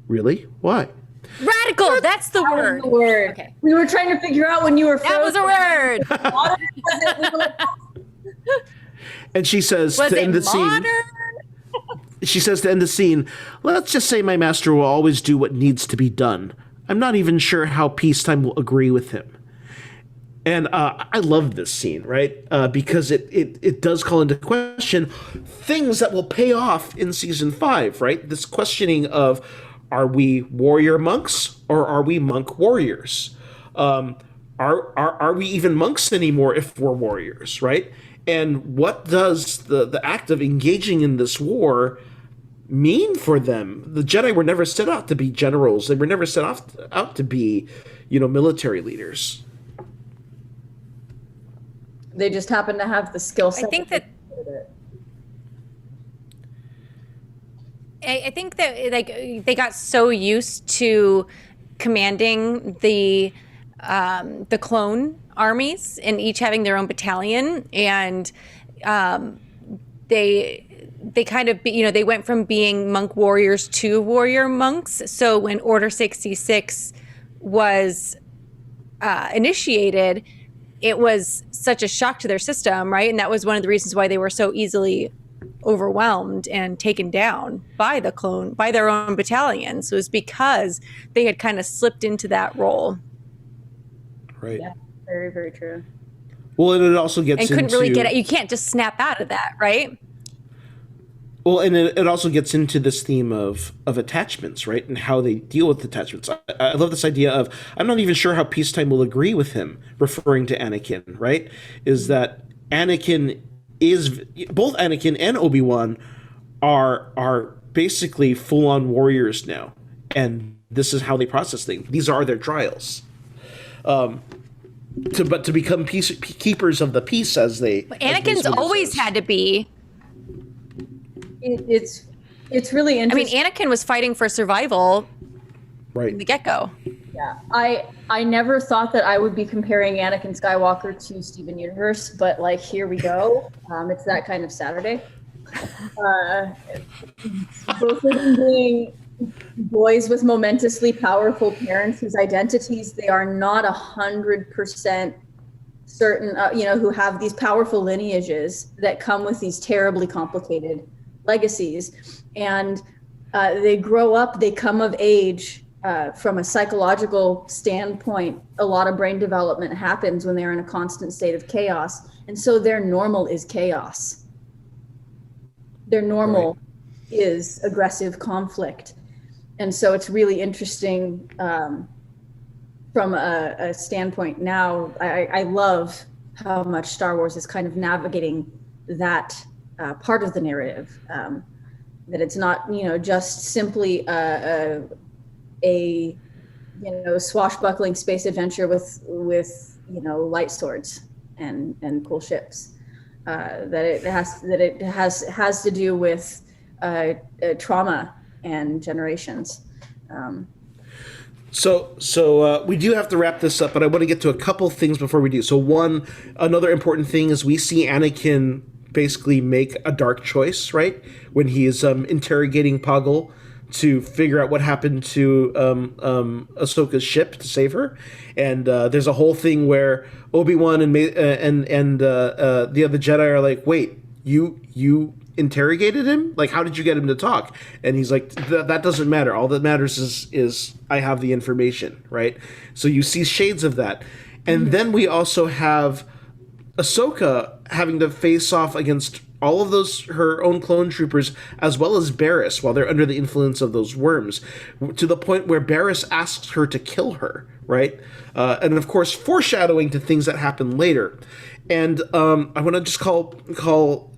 Really? Why? Radical, that's the word. The word. Okay. We were trying to figure out when you were That was a word. And she says Was to it end the modern? She says to end the scene, let's just say my master will always do what needs to be done. I'm not even sure how peacetime will agree with him. And I love this scene, right? Because it does call into question things that will pay off in season 5, right? This questioning of, are we warrior monks or are we monk warriors? Are we even monks anymore if we're warriors, right? And what does the act of engaging in this war mean for them? The Jedi were never set out to be generals. They were never set out to be, military leaders. They just happen to have the skill set. I think that like they got so used to commanding the clone armies and each having their own battalion, and they kind of they went from being monk warriors to warrior monks. So when Order 66 was initiated, it was such a shock to their system, right? And that was one of the reasons why they were so easily overwhelmed and taken down by their own battalions. It was because they had kind of slipped into that role. Right. Yeah, very, very true. Well, and it also gets and couldn't really get it. You can't just snap out of that, right? Well, and it also gets into this theme of attachments, right? And how they deal with attachments. I love this idea of, I'm not even sure how peacetime will agree with him, referring to Anakin, right? Is that both Anakin and Obi-Wan are basically full-on warriors now. And this is how they process things. These are their trials. To become keepers of the peace as they... Anakin's always had to be... It's really interesting. I mean, Anakin was fighting for survival right from the get-go. Yeah, I never thought that I would be comparing Anakin Skywalker to Steven Universe, but like here we go. It's that kind of Saturday. Both of them being boys with momentously powerful parents whose identities they are not 100% certain, who have these powerful lineages that come with these terribly complicated legacies, and they grow up, they come of age. From a psychological standpoint, a lot of brain development happens when they're in a constant state of chaos, and so their normal is chaos. Their normal is aggressive conflict, and so it's really interesting from a standpoint. Now I love how much Star Wars is kind of navigating that part of the narrative, that it's not just simply a swashbuckling space adventure with light swords and cool ships, that it has to do with trauma and generations. So we do have to wrap this up, but I want to get to a couple things before we do. So another important thing is we see Anakin basically make a dark choice, right? When he is interrogating Poggle to figure out what happened to Ahsoka's ship to save her, and there's a whole thing where Obi-Wan and the other Jedi are like, "Wait, you interrogated him? Like, how did you get him to talk?" And he's like, "That doesn't matter. All that matters is I have the information, right?" So you see shades of that, and then we also have Ahsoka having to face off against all of those her own clone troopers, as well as Barriss, while they're under the influence of those worms, to the point where Barriss asks her to kill her, right? And of course, foreshadowing to things that happen later. And I want to just call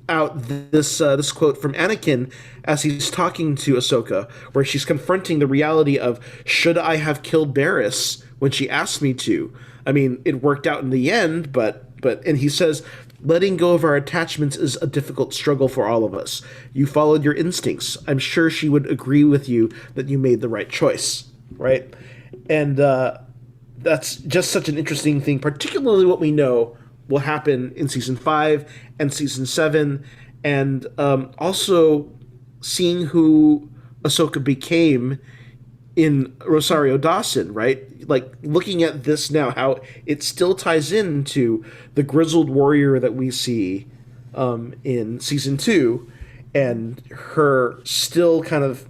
out this quote from Anakin as he's talking to Ahsoka, where she's confronting the reality of, should I have killed Barriss when she asked me to? I mean, it worked out in the end, but and he says, letting go of our attachments is a difficult struggle for all of us. You followed your instincts. I'm sure she would agree with you that you made the right choice, right? And that's just such an interesting thing, particularly what we know will happen in season 5 and season 7, and also seeing who Ahsoka became in Rosario Dawson, right? Like, looking at this now, how it still ties into the grizzled warrior that we see in season 2, and her still kind of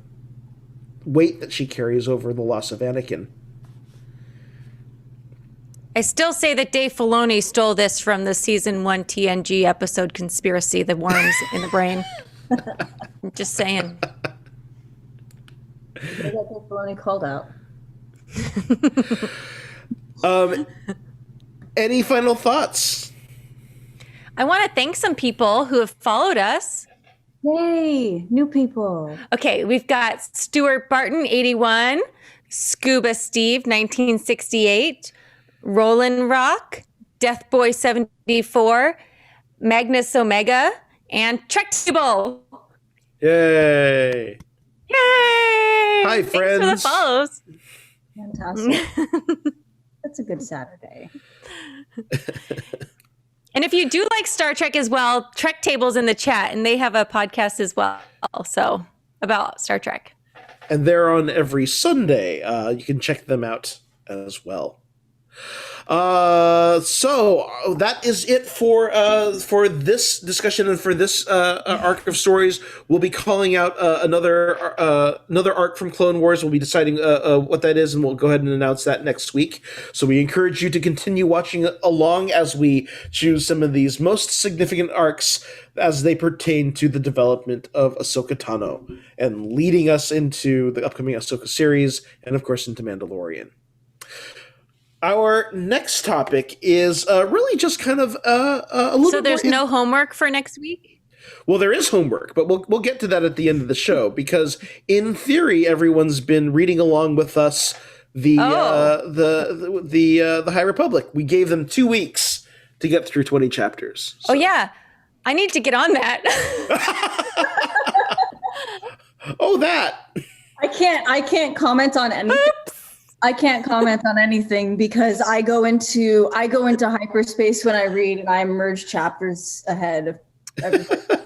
weight that she carries over the loss of Anakin. I still say that Dave Filoni stole this from the season 1 TNG episode Conspiracy, the worms in the brain. I'm just saying. I got Dave Filoni called out. Any final thoughts? I want to thank some people who have followed us. Yay, new people. Okay, we've got Stuart Barton, 81, Scuba Steve, 1968, Roland Rock, Death Boy 74, Magnus Omega, and Trek Table. Yay! Yay! Hi, Thanks friends. for the follows. Fantastic. That's a good Saturday. And if you do like Star Trek as well, Trek Table's in the chat, and they have a podcast as well, so about Star Trek. And they're on every Sunday. You can check them out as well. So that is it for this discussion and for this arc of stories. We'll be calling out another arc from Clone Wars. We'll be deciding what that is, and we'll go ahead and announce that next week. So we encourage you to continue watching along as we choose some of these most significant arcs as they pertain to the development of Ahsoka Tano and leading us into the upcoming Ahsoka series and, of course, into Mandalorian. Our next topic is really just kind of a little. So there's no homework for next week? Well, there is homework, but we'll get to that at the end of the show, because in theory, everyone's been reading along with us the High Republic. We gave them 2 weeks to get through 20 chapters. So. Oh yeah, I need to get on that. Oh, that. I can't comment on anything. I can't comment on anything because I go into hyperspace when I read, and I merge chapters ahead of everything.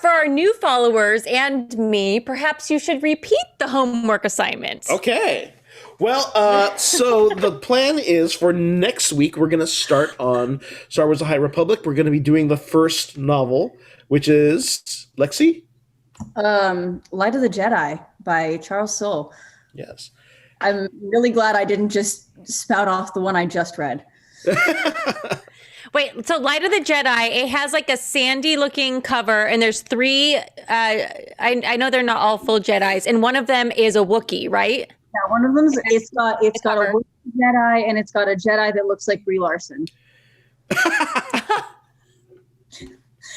For our new followers and me, perhaps you should repeat the homework assignment. Okay. Well, so the plan is for next week, we're going to start on Star Wars: The High Republic. We're going to be doing the first novel, which is LEXI? Light of the Jedi by Charles Soule. Yes. I'm really glad I didn't just spout off the one I just read. Wait, so Light of the Jedi, it has like a sandy looking cover, and there's 3, I know they're not all full Jedis, and one of them is a Wookiee, right? Yeah, one of them's it's got a Wookiee Jedi, and it's got a Jedi that looks like Brie Larson.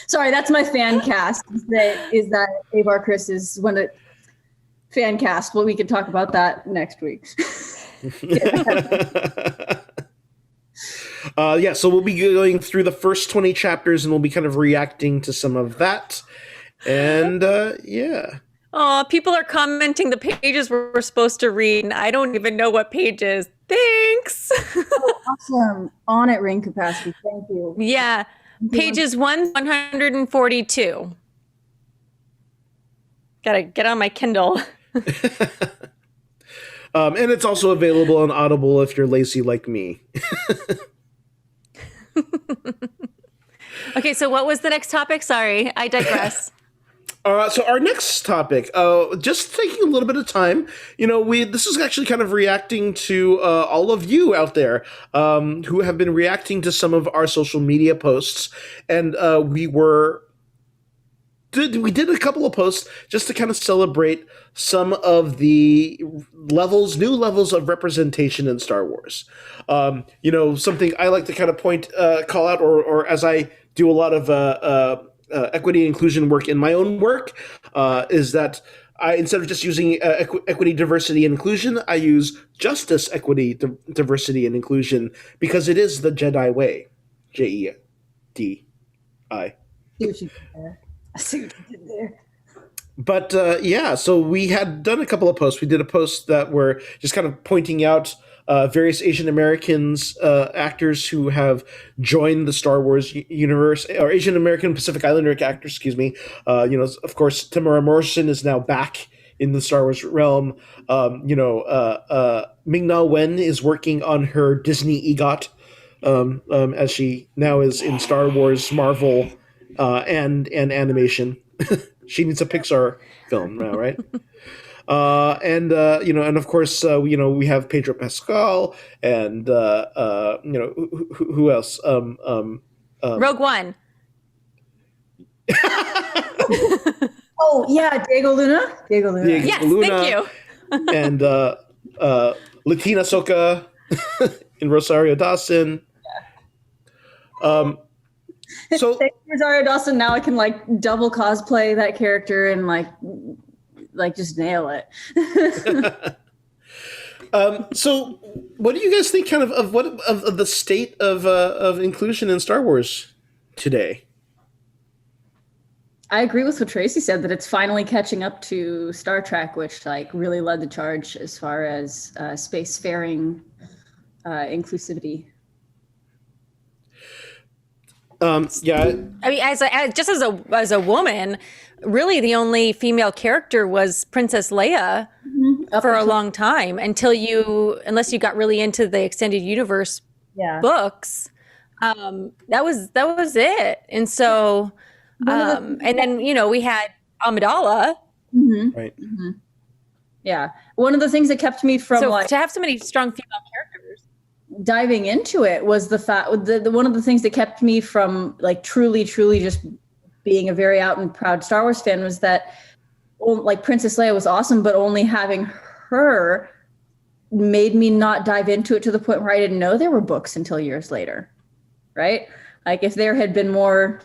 Sorry, that's my fan cast. Is that Avar Chris is one of fan cast. Well, we can talk about that next week. So we'll be going through the first 20 chapters, and we'll be kind of reacting to some of that. And yeah. Oh, people are commenting the pages we're supposed to read, and I don't even know what pages. Thanks. Oh, awesome. On at ring capacity. Thank you. Yeah. Pages 142. Gotta get on my Kindle. And it's also available on Audible if you're lazy like me. Okay, so what was the next topic? Sorry, I digress. So our next topic, just taking a little bit of time, this is actually kind of reacting to all of you out there who have been reacting to some of our social media posts, and we did a couple of posts just to kind of celebrate some of the new levels of representation in Star Wars. Something I like to kind of call out, or as I do a lot of equity and inclusion work in my own work, is that instead of just using equity, diversity, and inclusion, I use justice, equity, diversity, and inclusion, because it is the Jedi way. JEDI. I see what you did there. But so we had done a couple of posts. We did a post that were just kind of pointing out various Asian Americans, actors who have joined the Star Wars universe, or Asian American Pacific Islander actors, excuse me. Of course, Tamara Morrison is now back in the Star Wars realm. Ming-Na Wen is working on her Disney EGOT, as she now is in Star Wars, Marvel, and animation. She needs a Pixar film now, right? And of course, we have Pedro Pascal, and who else? Rogue One. Oh yeah, Diego Luna. Yes, Luna, thank you. And Latina Soka in Rosario Dawson. So Thanks, Rosario Dawson. Now I can double cosplay that character and just nail it. So what do you guys think kind of the state of inclusion in Star Wars today? I agree with what Tracy said, that it's finally catching up to Star Trek, which really led the charge as far as spacefaring inclusivity. Yeah. I mean, as a woman, really the only female character was Princess Leia for a long time, unless you got really into the extended universe books. That was it. And so, and then we had Amidala. Mm-hmm. Right. Mm-hmm. Yeah, one of the things that kept me from to have so many strong female characters. Diving into it was the fact one of the things that kept me from truly just being a very out and proud Star Wars fan was that Princess Leia was awesome, but only having her made me not dive into it to the point where I didn't know there were books until years later, right? If there had been more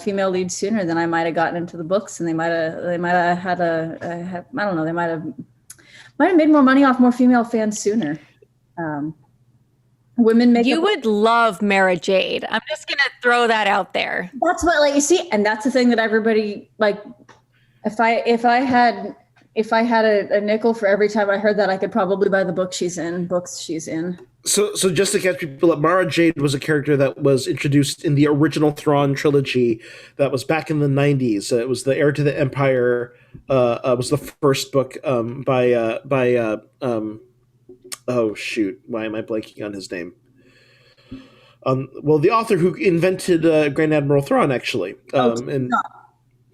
female leads sooner, then I might have gotten into the books, and they might have had I don't know, they might have made more money off more female fans sooner. Women make. You would love Mara Jade. I'm just gonna throw that out there. That's what you see, and that's the thing that everybody If I had a nickel for every time I heard that, I could probably buy the books she's in. So just to catch people up, Mara Jade was a character that was introduced in the original Thrawn trilogy that was back in the 90s. It was the Heir to the Empire. Was the first book by oh shoot, why am I blanking on his name? The author who invented Grand Admiral Thrawn, actually.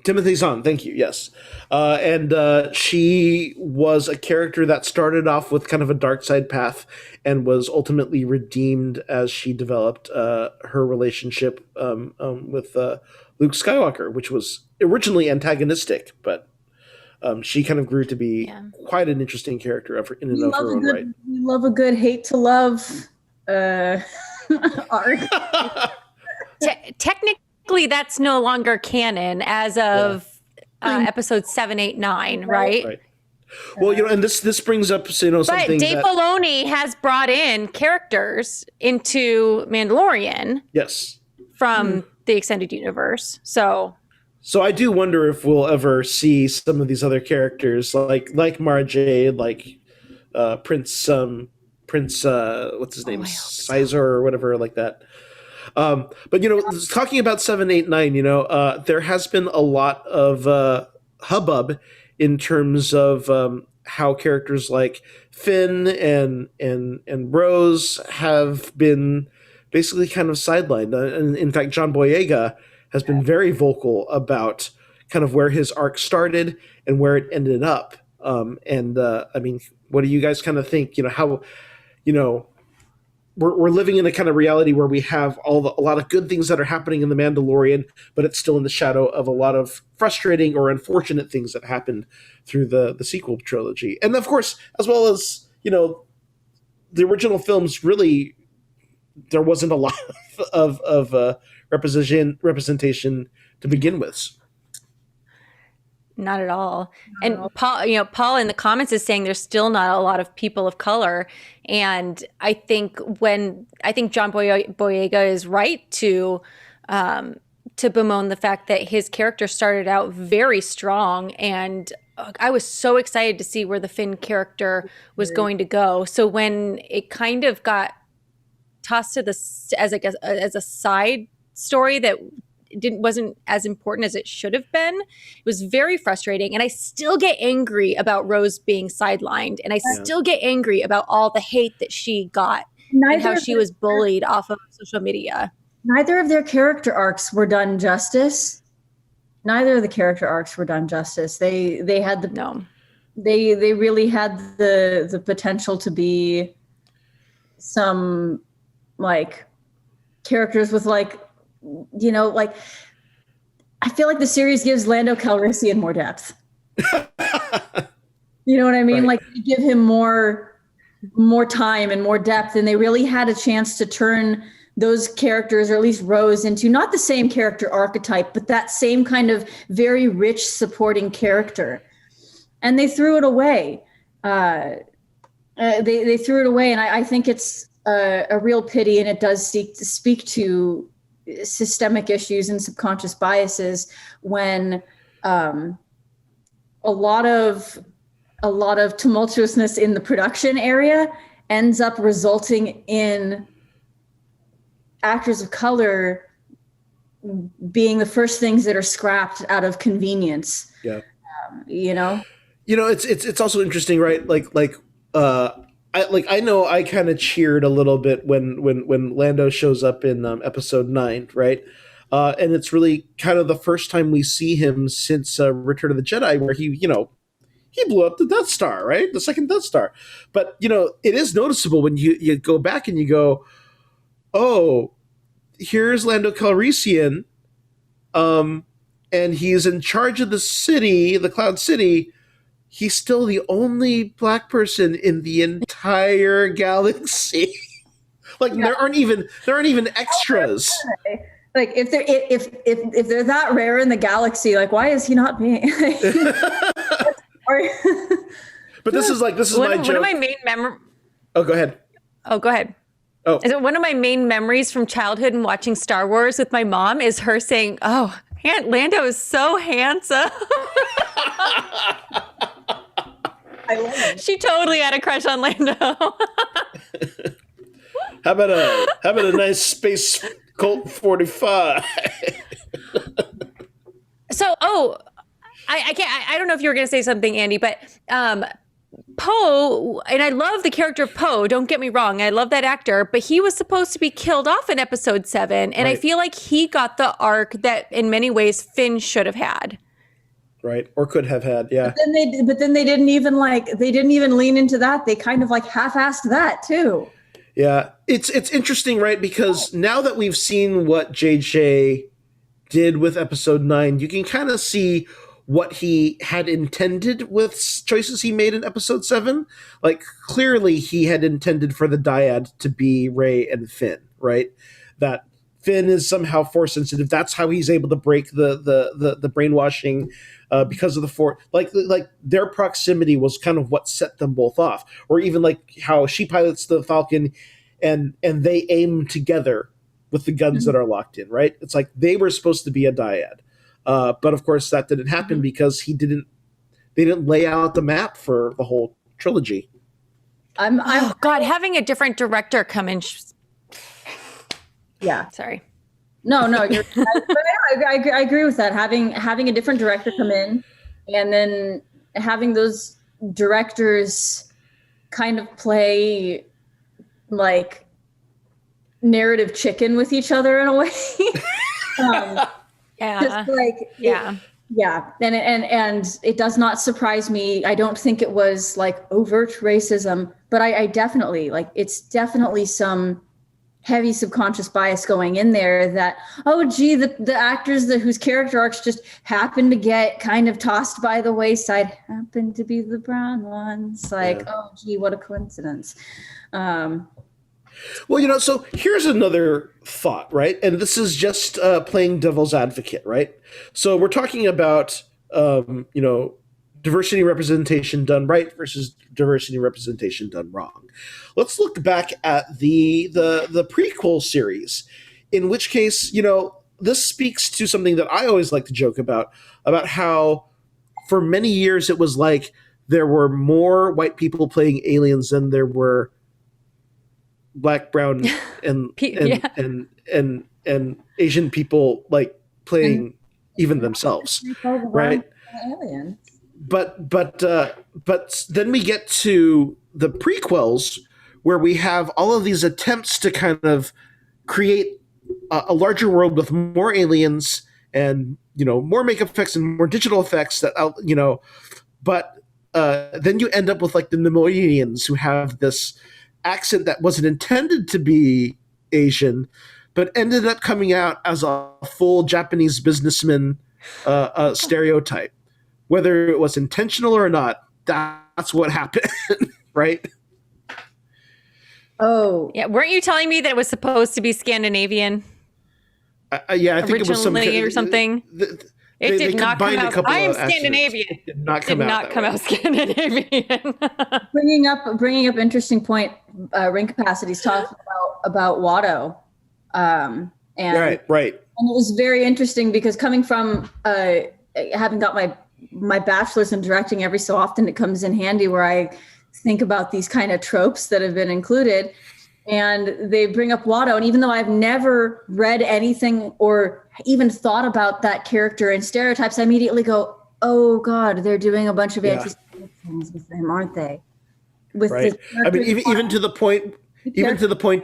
Timothy Zahn, thank you, yes. And she was a character that started off with kind of a dark side path and was ultimately redeemed as she developed her relationship with Luke Skywalker, which was originally antagonistic, but she kind of grew to be quite an interesting character in and of her own right. We love a good hate to love arc. Technically, that's no longer canon as of episode 7, 8, 9, right? Well, and this brings up something. But Dave Filoni has brought in characters into Mandalorian. Yes. From the extended universe, so I do wonder if we'll ever see some of these other characters, like Mara Jade, like Prince what's his name, Sizer or whatever, like that. But talking about 7, 8, 9, there has been a lot of hubbub in terms of how characters like Finn and Rose have been basically kind of sidelined. And in fact, John Boyega has been very vocal about kind of where his arc started and where it ended up. I mean, what do you guys kind of think? How, we're living in a kind of reality where we have a lot of good things that are happening in The Mandalorian, but it's still in the shadow of a lot of frustrating or unfortunate things that happened through the sequel trilogy. And of course, as well as, the original films, really, there wasn't a lot of representation to begin with. Not at all. And Paul in the comments is saying there's still not a lot of people of color. And I think John Boyega is right to bemoan the fact that his character started out very strong, and I was so excited to see where the Finn character was going to go. So when it kind of got tossed to as a side story that wasn't as important as it should have been, it was very frustrating. And I still get angry about Rose being sidelined, and I still get angry about all the hate that she got and how she was bullied off of social media. Neither of their character arcs were done justice. Neither of the character arcs were done justice. They had they really had the potential to be some like characters with like, I feel like the series gives Lando Calrissian more depth. You know what I mean? Right. Like, they give him more time and more depth, and they really had a chance to turn those characters, or at least Rose, into not the same character archetype, but that same kind of very rich supporting character. And they threw it away. They threw it away, and I think it's a real pity, and it does speak to systemic issues and subconscious biases when a lot of tumultuousness in the production area ends up resulting in actors of color being the first things that are scrapped out of convenience. Yeah. It's also interesting, right? I know I kind of cheered a little bit when Lando shows up in episode 9, right? And it's really kind of the first time we see him since Return of the Jedi, where he blew up the Death Star, right? The second Death Star. But, it is noticeable when you go back and you go, oh, here's Lando Calrissian, and he's in charge of the city, the Cloud City. He's still the only black person in the entire galaxy. There aren't even extras. Like, if they're that rare in the galaxy, like, why is he not being? But this is my joke. One of my main memories. Oh, go ahead. Oh, go ahead. Oh, one of my main memories from childhood and watching Star Wars with my mom is her saying, "Oh, Lando is so handsome." I love it. She totally had a crush on Lando. How about a nice space Colt 45? So, I don't know if you were going to say something, Andy, but Poe, and I love the character of Poe, don't get me wrong, I love that actor, but he was supposed to be killed off in episode 7, and right. I feel like he got the arc that in many ways Finn should have had. Right, or could have had, yeah. But then they didn't even lean into that. They kind of like half-assed that too. Yeah, it's interesting, right? Because now that we've seen what JJ did with episode 9, you can kind of see what he had intended with choices he made in episode 7. Like, clearly he had intended for the dyad to be Rey and Finn, right? That Finn is somehow force sensitive. That's how he's able to break the brainwashing because of the Force. Like their proximity was kind of what set them both off. Or even like how she pilots the Falcon and they aim together with the guns that are locked in, right? It's like they were supposed to be a dyad. But of course that didn't happen because they didn't lay out the map for the whole trilogy. Oh God, having a different director come in. Yeah. Sorry. No, I agree with that. Having a different director come in, and then having those directors kind of play like narrative chicken with each other in a way. Yeah. Just like, yeah. Yeah, and it does not surprise me. I don't think it was like overt racism, but I definitely like it's definitely some heavy subconscious bias going in there that, oh gee, the actors whose character arcs just happen to get kind of tossed by the wayside happen to be the brown ones. Like, oh gee, what a coincidence. Well, so here's another thought, right? And this is just playing devil's advocate, right? So we're talking about, diversity representation done right versus diversity representation done wrong. Let's look back at the prequel series, in which case, this speaks to something that I always like to joke about how for many years it was like there were more white people playing aliens than there were Black, brown, and Asian people like playing even themselves, right? Aliens. But then we get to the prequels where we have all of these attempts to kind of create a larger world with more aliens and more makeup effects and more digital effects but then you end up with like the Nemoidians who have this accent that wasn't intended to be Asian, but ended up coming out as a full Japanese businessman stereotype. Whether it was intentional or not, that's what happened, right? Oh. Yeah, weren't you telling me that it was supposed to be Scandinavian? Yeah, I think it was some or something. It did not come out. I am Scandinavian. It did not come out Scandinavian. bringing up interesting point. Ring capacities talking about Watto, and right. And it was very interesting because coming from having got my bachelor's in directing, every so often it comes in handy where I think about these kind of tropes that have been included. And they bring up Watto. And even though I've never read anything or even thought about that character and stereotypes, I immediately go, oh God, they're doing a bunch of anti-Semitic things with him, aren't they? Right. I mean, even to the point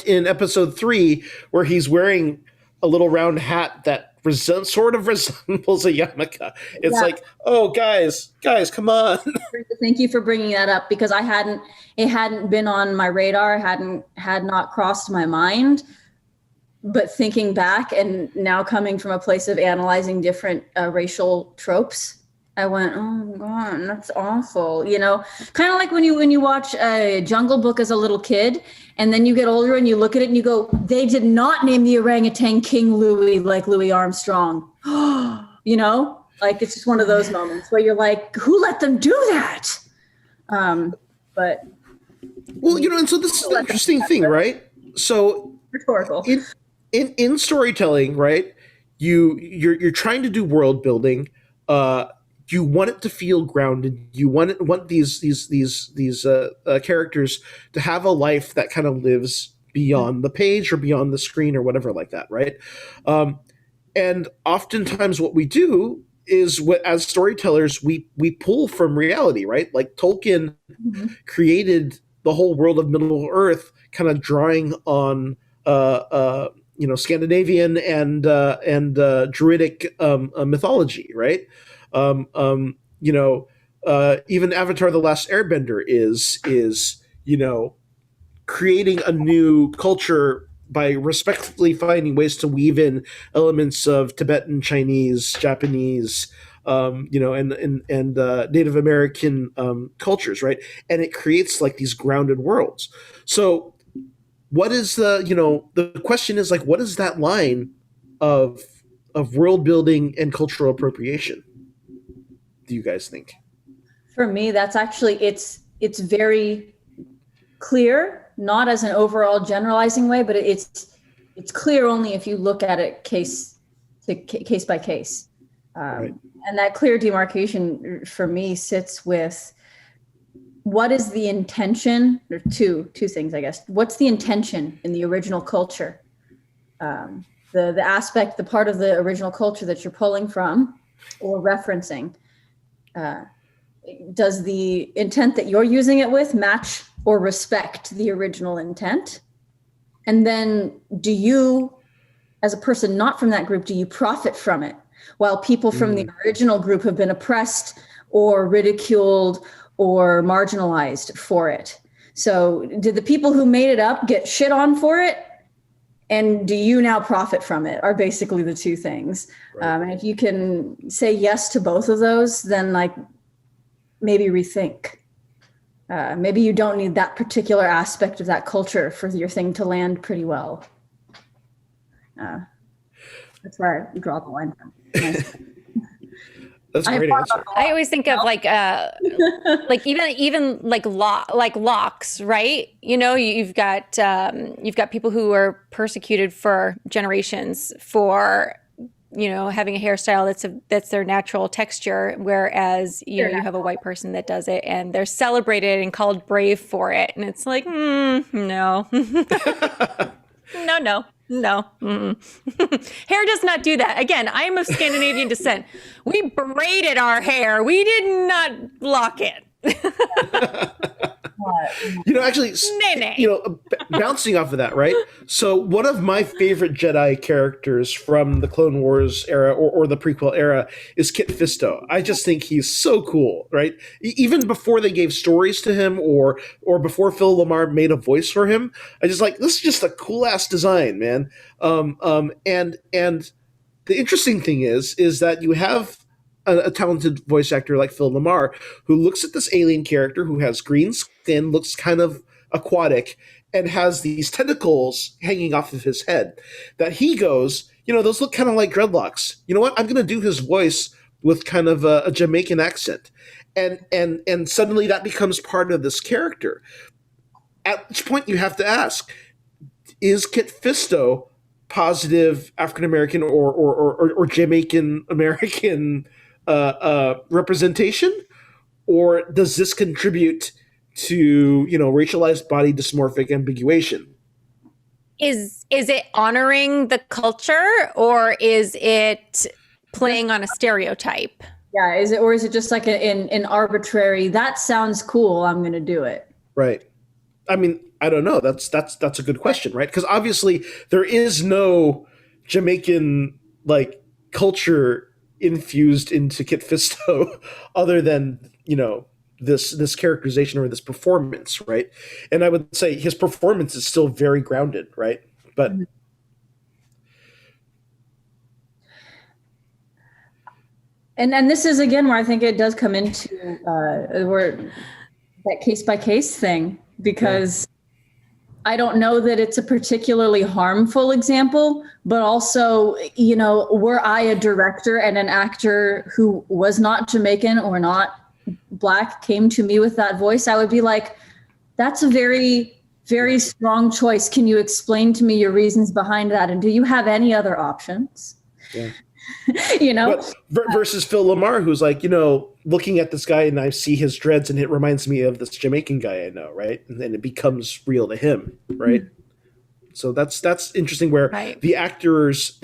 in episode 3 where he's wearing a little round hat that sort of resembles a yarmulke. It's like, oh, guys, come on. Thank you for bringing that up because it hadn't been on my radar, had not crossed my mind. But thinking back and now coming from a place of analyzing different racial tropes, I went, oh God, that's awful. Kind of like when you watch Jungle Book as a little kid, and then you get older and you look at it and you go, they did not name the orangutan King Louis like Louis Armstrong. Like it's just one of those moments where you're like, who let them do that? But well, and so this is the interesting thing, right? So rhetorical. In storytelling, right? You're trying to do world building. You want it to feel grounded. You want these characters to have a life that kind of lives beyond the page or beyond the screen or whatever like that, right? And oftentimes, what we do is, as storytellers, we pull from reality, right? Like Tolkien created the whole world of Middle Earth, kind of drawing on Scandinavian and Druidic mythology, right? Even Avatar: The Last Airbender is creating a new culture by respectfully finding ways to weave in elements of Tibetan, Chinese, Japanese, and Native American cultures, right? And it creates like these grounded worlds. So what is the question is like, what is that line of world building and cultural appropriation? Do you guys think? For me, that's actually it's very clear, not as an overall generalizing way, but it's clear only if you look at it case by case. Right. And that clear demarcation for me sits with what is the intention, or two things, I guess. What's the intention in the original culture? The aspect, the part of the original culture that you're pulling from or referencing. Does the intent that you're using it with match or respect the original intent? And then do you, as a person not from that group, do you profit from it? while people from the original group have been oppressed or ridiculed or marginalized for it. So did the people who made it up get shit on for it? And do you now profit from it, are basically the two things. Right. And if you can say yes to both of those, then like maybe rethink. Maybe you don't need that particular aspect of that culture for your thing to land pretty well. That's where I draw the line from. That's a great answer. I always think of like even like locks, right? You know, you've got people who are persecuted for generations for, you know, having a hairstyle that's their natural texture, whereas you have a white person that does it and they're celebrated and called brave for it, and it's like no. No. Hair does not do that. Again, I am of Scandinavian descent. We braided our hair. We did not lock it. You know, actually, you know, bouncing off of that, right? So one of my favorite Jedi characters from the Clone Wars era or the prequel era is Kit Fisto. I just think he's so cool, right? Even before they gave stories to him or before Phil Lamar made a voice for him, I just like, this is just a cool ass design, man. And the interesting thing is that you have a talented voice actor like Phil Lamar who looks at this alien character who has green skin, looks kind of aquatic, and has these tentacles hanging off of his head, that he goes, you know, those look kind of like dreadlocks. You know what? I'm going to do his voice with kind of a Jamaican accent. And suddenly that becomes part of this character. At which point you have to ask, is Kit Fisto positive African-American or Jamaican-American representation, or does this contribute to, you know, racialized body dysmorphic ambiguation? Is it honoring the culture, or is it playing on a stereotype? Yeah, is it just like an arbitrary, that sounds cool, I'm going to do it? Right. I mean, I don't know. That's a good question, right? Because obviously there is no Jamaican like culture infused into Kit Fisto other than, you know, this characterization or this performance, right? And I would say his performance is still very grounded, right? But and this is again where I think it does come into where that case by case thing, because I don't know that it's a particularly harmful example, but also, you know, were I a director and an actor who was not Jamaican or not Black came to me with that voice, I would be like, that's a very, very strong choice. Can you explain to me your reasons behind that? And do you have any other options? Yeah. You know, but versus Phil Lamar, who's like, you know, looking at this guy and I see his dreads and it reminds me of this Jamaican guy I know, right? And then it becomes real to him, right? Mm-hmm. So that's interesting, where the actor's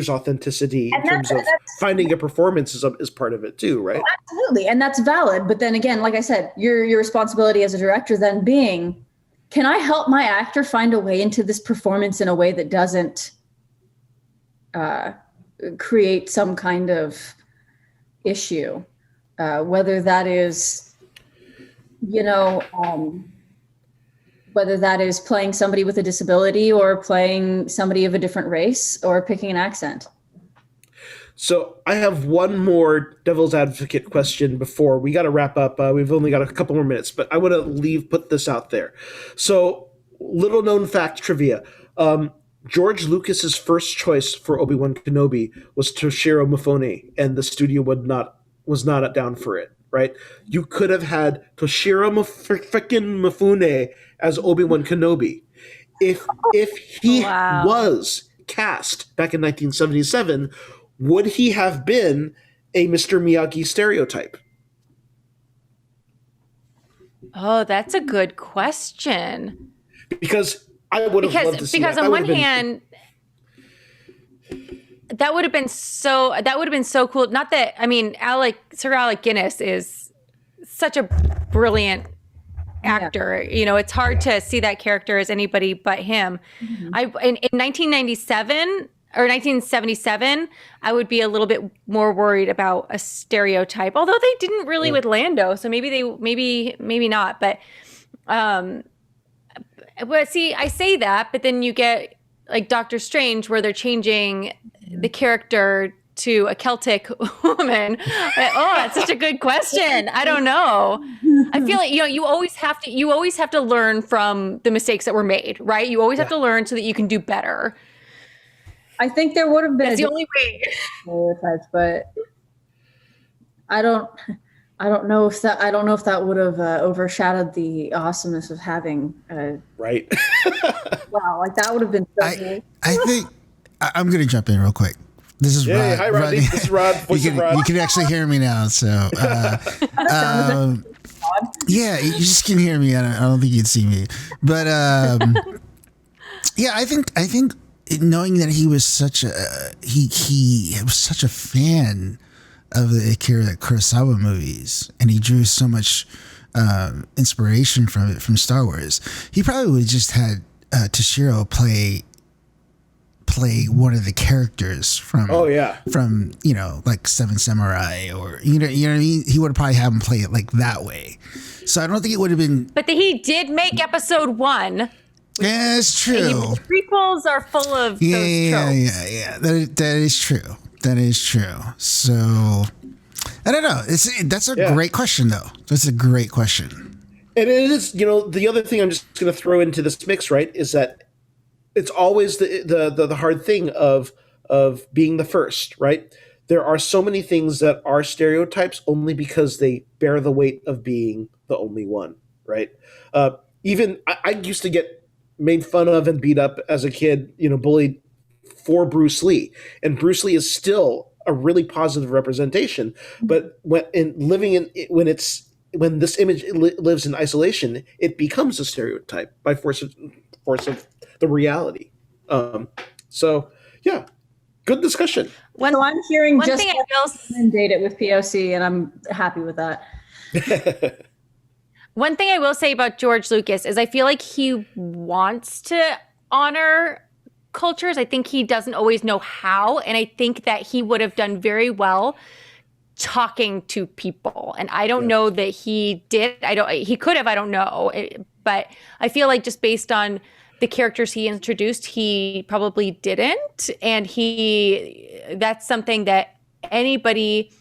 authenticity in terms of finding a performance is part of it too, right? Oh, absolutely, and that's valid. But then again, like I said, your responsibility as a director then being, can I help my actor find a way into this performance in a way that doesn't create some kind of issue, whether that is, you know, whether that is playing somebody with a disability or playing somebody of a different race or picking an accent. So I have one more devil's advocate question before we got to wrap up. We've only got a couple more minutes, but I want to put this out there. So little known fact trivia. George Lucas's first choice for Obi-Wan Kenobi was Toshiro Mifune, and the studio was not down for it, right? You could have had Toshiro Mifune as Obi-Wan Kenobi. If he was cast back in 1977, would he have been a Mr. Miyagi stereotype? Oh, that's a good question. Because I would have loved to see that. Because on one hand, that would have been so cool. Not that, I mean, Sir Alec Guinness is such a brilliant actor. Yeah. You know, it's hard to see that character as anybody but him. Mm-hmm. In 1997, or 1977, I would be a little bit more worried about a stereotype. Although they didn't really with Lando, so maybe not. But see, I say that, but then you get like Doctor Strange, where they're changing the character to a Celtic woman. Oh, that's such a good question. I don't know. I feel like you always have to learn from the mistakes that were made, right? You always have to learn so that you can do better. I think there would have been the only way. Stereotypes, but I don't know if that would have overshadowed the awesomeness of having right. Wow, like that would have been so cool. I think I'm going to jump in real quick. This is Rod. Hi, Rodney. This is Rod. You can actually hear me now. So, yeah, you just can hear me. I don't think you'd see me, but yeah, I think knowing that he was such a fan of the Akira Kurosawa movies, and he drew so much inspiration from Star Wars, he probably would have just had Toshiro play one of the characters from like Seven Samurai, or you know what I mean. He would have probably had him play it like that way. So I don't think it would have been. But he did make Episode 1. Yeah, it's true. The prequels are full of those tropes. Yeah. That is true. That is true. So I don't know. That's a great question, though. That's a great question. And it is, the other thing I'm just going to throw into this mix, right, is that it's always the hard thing of being the first, right? There are so many things that are stereotypes only because they bear the weight of being the only one, right? Even I used to get made fun of and beat up as a kid, bullied for Bruce Lee. And Bruce Lee is still a really positive representation. But when this image lives in isolation, it becomes a stereotype by force of the reality. So yeah, good discussion. So I'm hearing one just thing I will date it with POC, and I'm happy with that. One thing I will say about George Lucas is I feel like he wants to honor cultures. I think he doesn't always know how, and I think that he would have done very well talking to people. And I don't know that he did. He could have, I don't know. But I feel like just based on the characters he introduced, he probably didn't. And that's something that anybody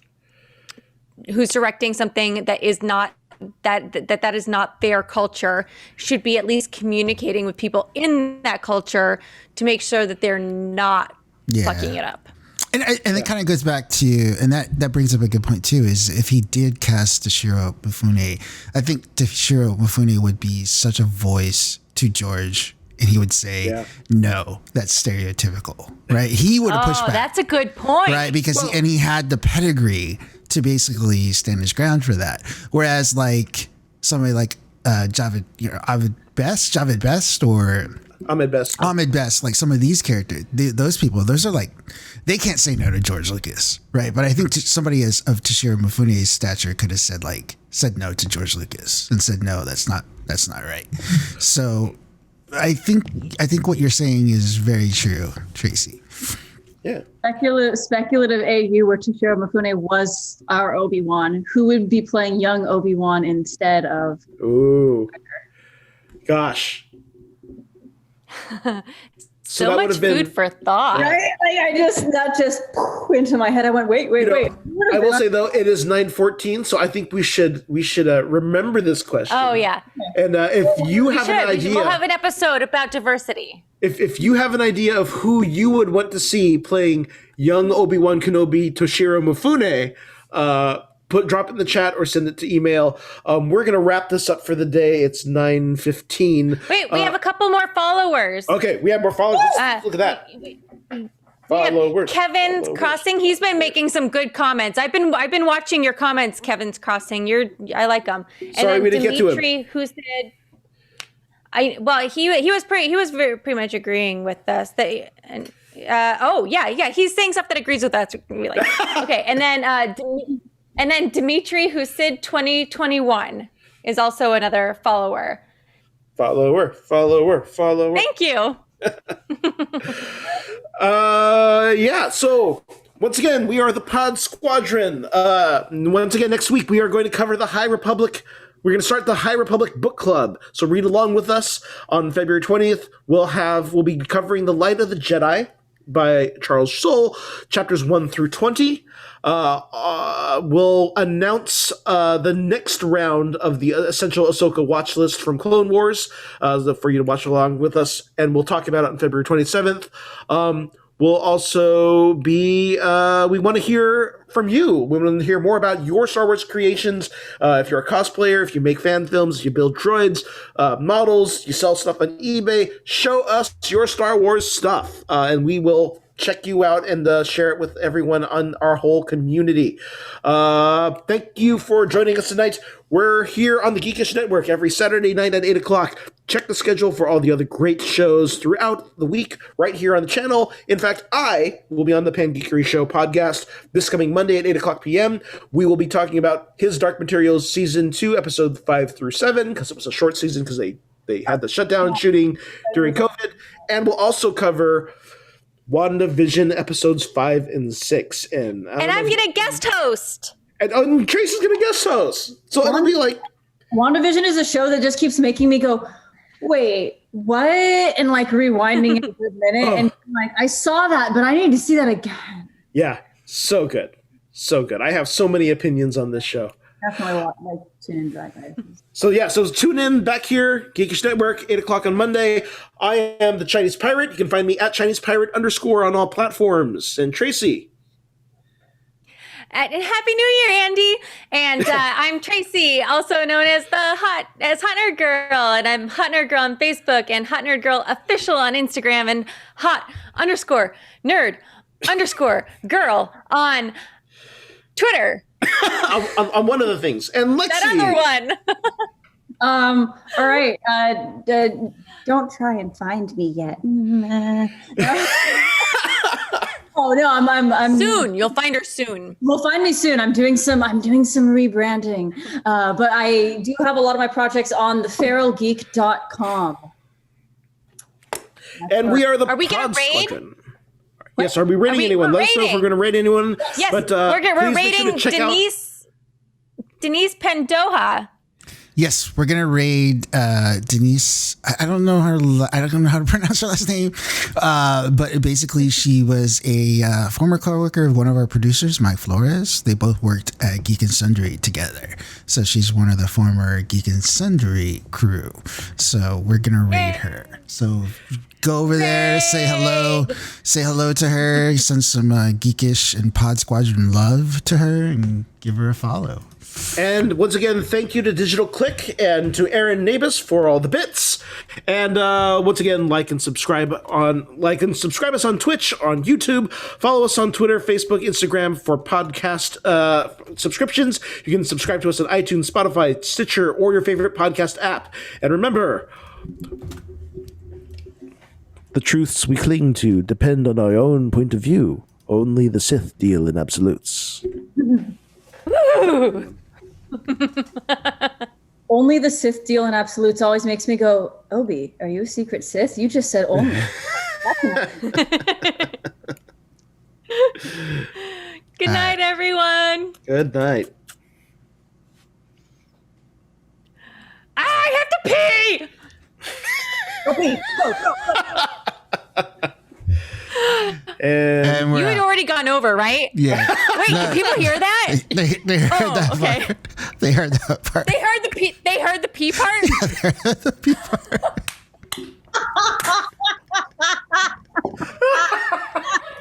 who's directing something that is not that is not their culture should be at least communicating with people in that culture to make sure that they're not fucking it up. And it kind of goes back to, and that brings up a good point too, is if he did cast Toshiro Mifune, I think Toshiro Mifune would be such a voice to George, and he would say, no, that's stereotypical, right? He would have pushed back. That's a good point. Right, because he had the pedigree to basically stand his ground for that. Whereas like somebody like Javed Best, or Ahmed Best, like some of these characters, those people, those are like, they can't say no to George Lucas, right? But I think somebody of Toshiro Mifune's stature could have said no to George Lucas and said, no, that's not right. So I think what you're saying is very true, Tracy. Yeah. Speculative AU where Toshiro Mifune was our Obi-Wan, who would be playing young Obi-Wan instead of. Ooh. Gosh. So much food for thought. Right? Like that just into my head. I went, wait. I will say though, it is 9:14, so I think we should remember this question. Oh yeah. And if you have an idea, we'll have an episode about diversity. If you have an idea of who you would want to see playing young Obi-Wan Kenobi Toshiro Mifune, drop it in the chat or send it to email. We're going to wrap this up for the day. It's 9:15. Wait, we have a couple more followers. Okay, we have more followers. Let's look at that. Followers. Kevin's Crossing. He's been making some good comments. I've been watching your comments, Kevin's Crossing. I like them. And Sorry, we didn't get to him. Dimitri, who said, he was pretty much agreeing with us. He's saying stuff that agrees with us. We like. Okay, and then Dimitri, who said 2021, is also another follower. Follower. Thank you. Yeah, so once again, we are the Pod Squadron. Once again, next week we are going to cover the High Republic. We're going to start the High Republic Book Club. So read along with us on February 20th. We'll be covering The Light of the Jedi by Charles Soule, chapters 1 through 20. We'll announce the next round of the Essential Ahsoka watch list from Clone Wars for you to watch along with us, and we'll talk about it on February 27th. We'll also be, we want to hear from you. We want to hear more about your Star Wars creations. If you're a cosplayer, if you make fan films, if you build droids, models, you sell stuff on eBay, show us your Star Wars stuff, and we will check you out and share it with everyone on our whole community. Thank you for joining us tonight. We're here on the Geekish Network every Saturday night at 8 o'clock. Check the schedule for all the other great shows throughout the week right here on the channel. In fact, I will be on the Pangeekery Show podcast this coming Monday at 8 o'clock p.m. We will be talking about His Dark Materials Season 2, Episode 5 through 7, because it was a short season because they had the shutdown shooting during COVID. And we'll also cover WandaVision episodes 5 and 6. And I'm going to guest host. And Tracy's going to guest host. So it'll be like... WandaVision is a show that just keeps making me go, wait, what? And like rewinding it for a minute. And like, I saw that, but I need to see that again. Yeah, so good. So good. I have so many opinions on this show. Definitely tune in, guys. So tune in back here, Geekish Network, 8 o'clock on Monday. I am the Chinese Pirate. You can find me at ChinesePirate _ on all platforms. And Tracy. Happy New Year, Andy. And I'm Tracy, also known as Hot Nerd Girl. And I'm Hot Nerd Girl on Facebook and Hot Nerd Girl Official on Instagram and Hot_Nerd_Girl on Twitter. on one of the things. And LEXI. That other one. All right. Don't try and find me yet. Oh no, I'm soon. You'll find her soon. We'll find me soon. I'm doing some rebranding. But I do have a lot of my projects on theferalgeek.com. And we are the we going to raid? Squadron. Yes, are we raiding anyone? Let us know if we're going to raid anyone. Yes, but, we're raiding Denise Pendoja. Yes, we're gonna raid Denise. I don't know how to pronounce her last name, but basically she was a former coworker of one of our producers, Mike Flores. They both worked at Geek and Sundry together, so she's one of the former Geek and Sundry crew. So we're gonna raid her. So go over there, say hello to her, send some Geekish and Pod Squadron love to her, and give her a follow. And once again, thank you to Digital Click and to Aaron Nabis for all the bits. And once again, like and subscribe us on Twitch, on YouTube. Follow us on Twitter, Facebook, Instagram for podcast subscriptions. You can subscribe to us on iTunes, Spotify, Stitcher, or your favorite podcast app. And remember, the truths we cling to depend on our own point of view. Only the Sith deal in absolutes. Only the Sith deal in absolutes always makes me go, Obi, are you a secret Sith? You just said only. Good night, everyone. Good night. I have to pee. Go pee. Go. And you had already gone over, right? Yeah. Wait, did people hear that? They heard that okay. part. They heard that part. They heard the pee part? Yeah, they heard the pee part.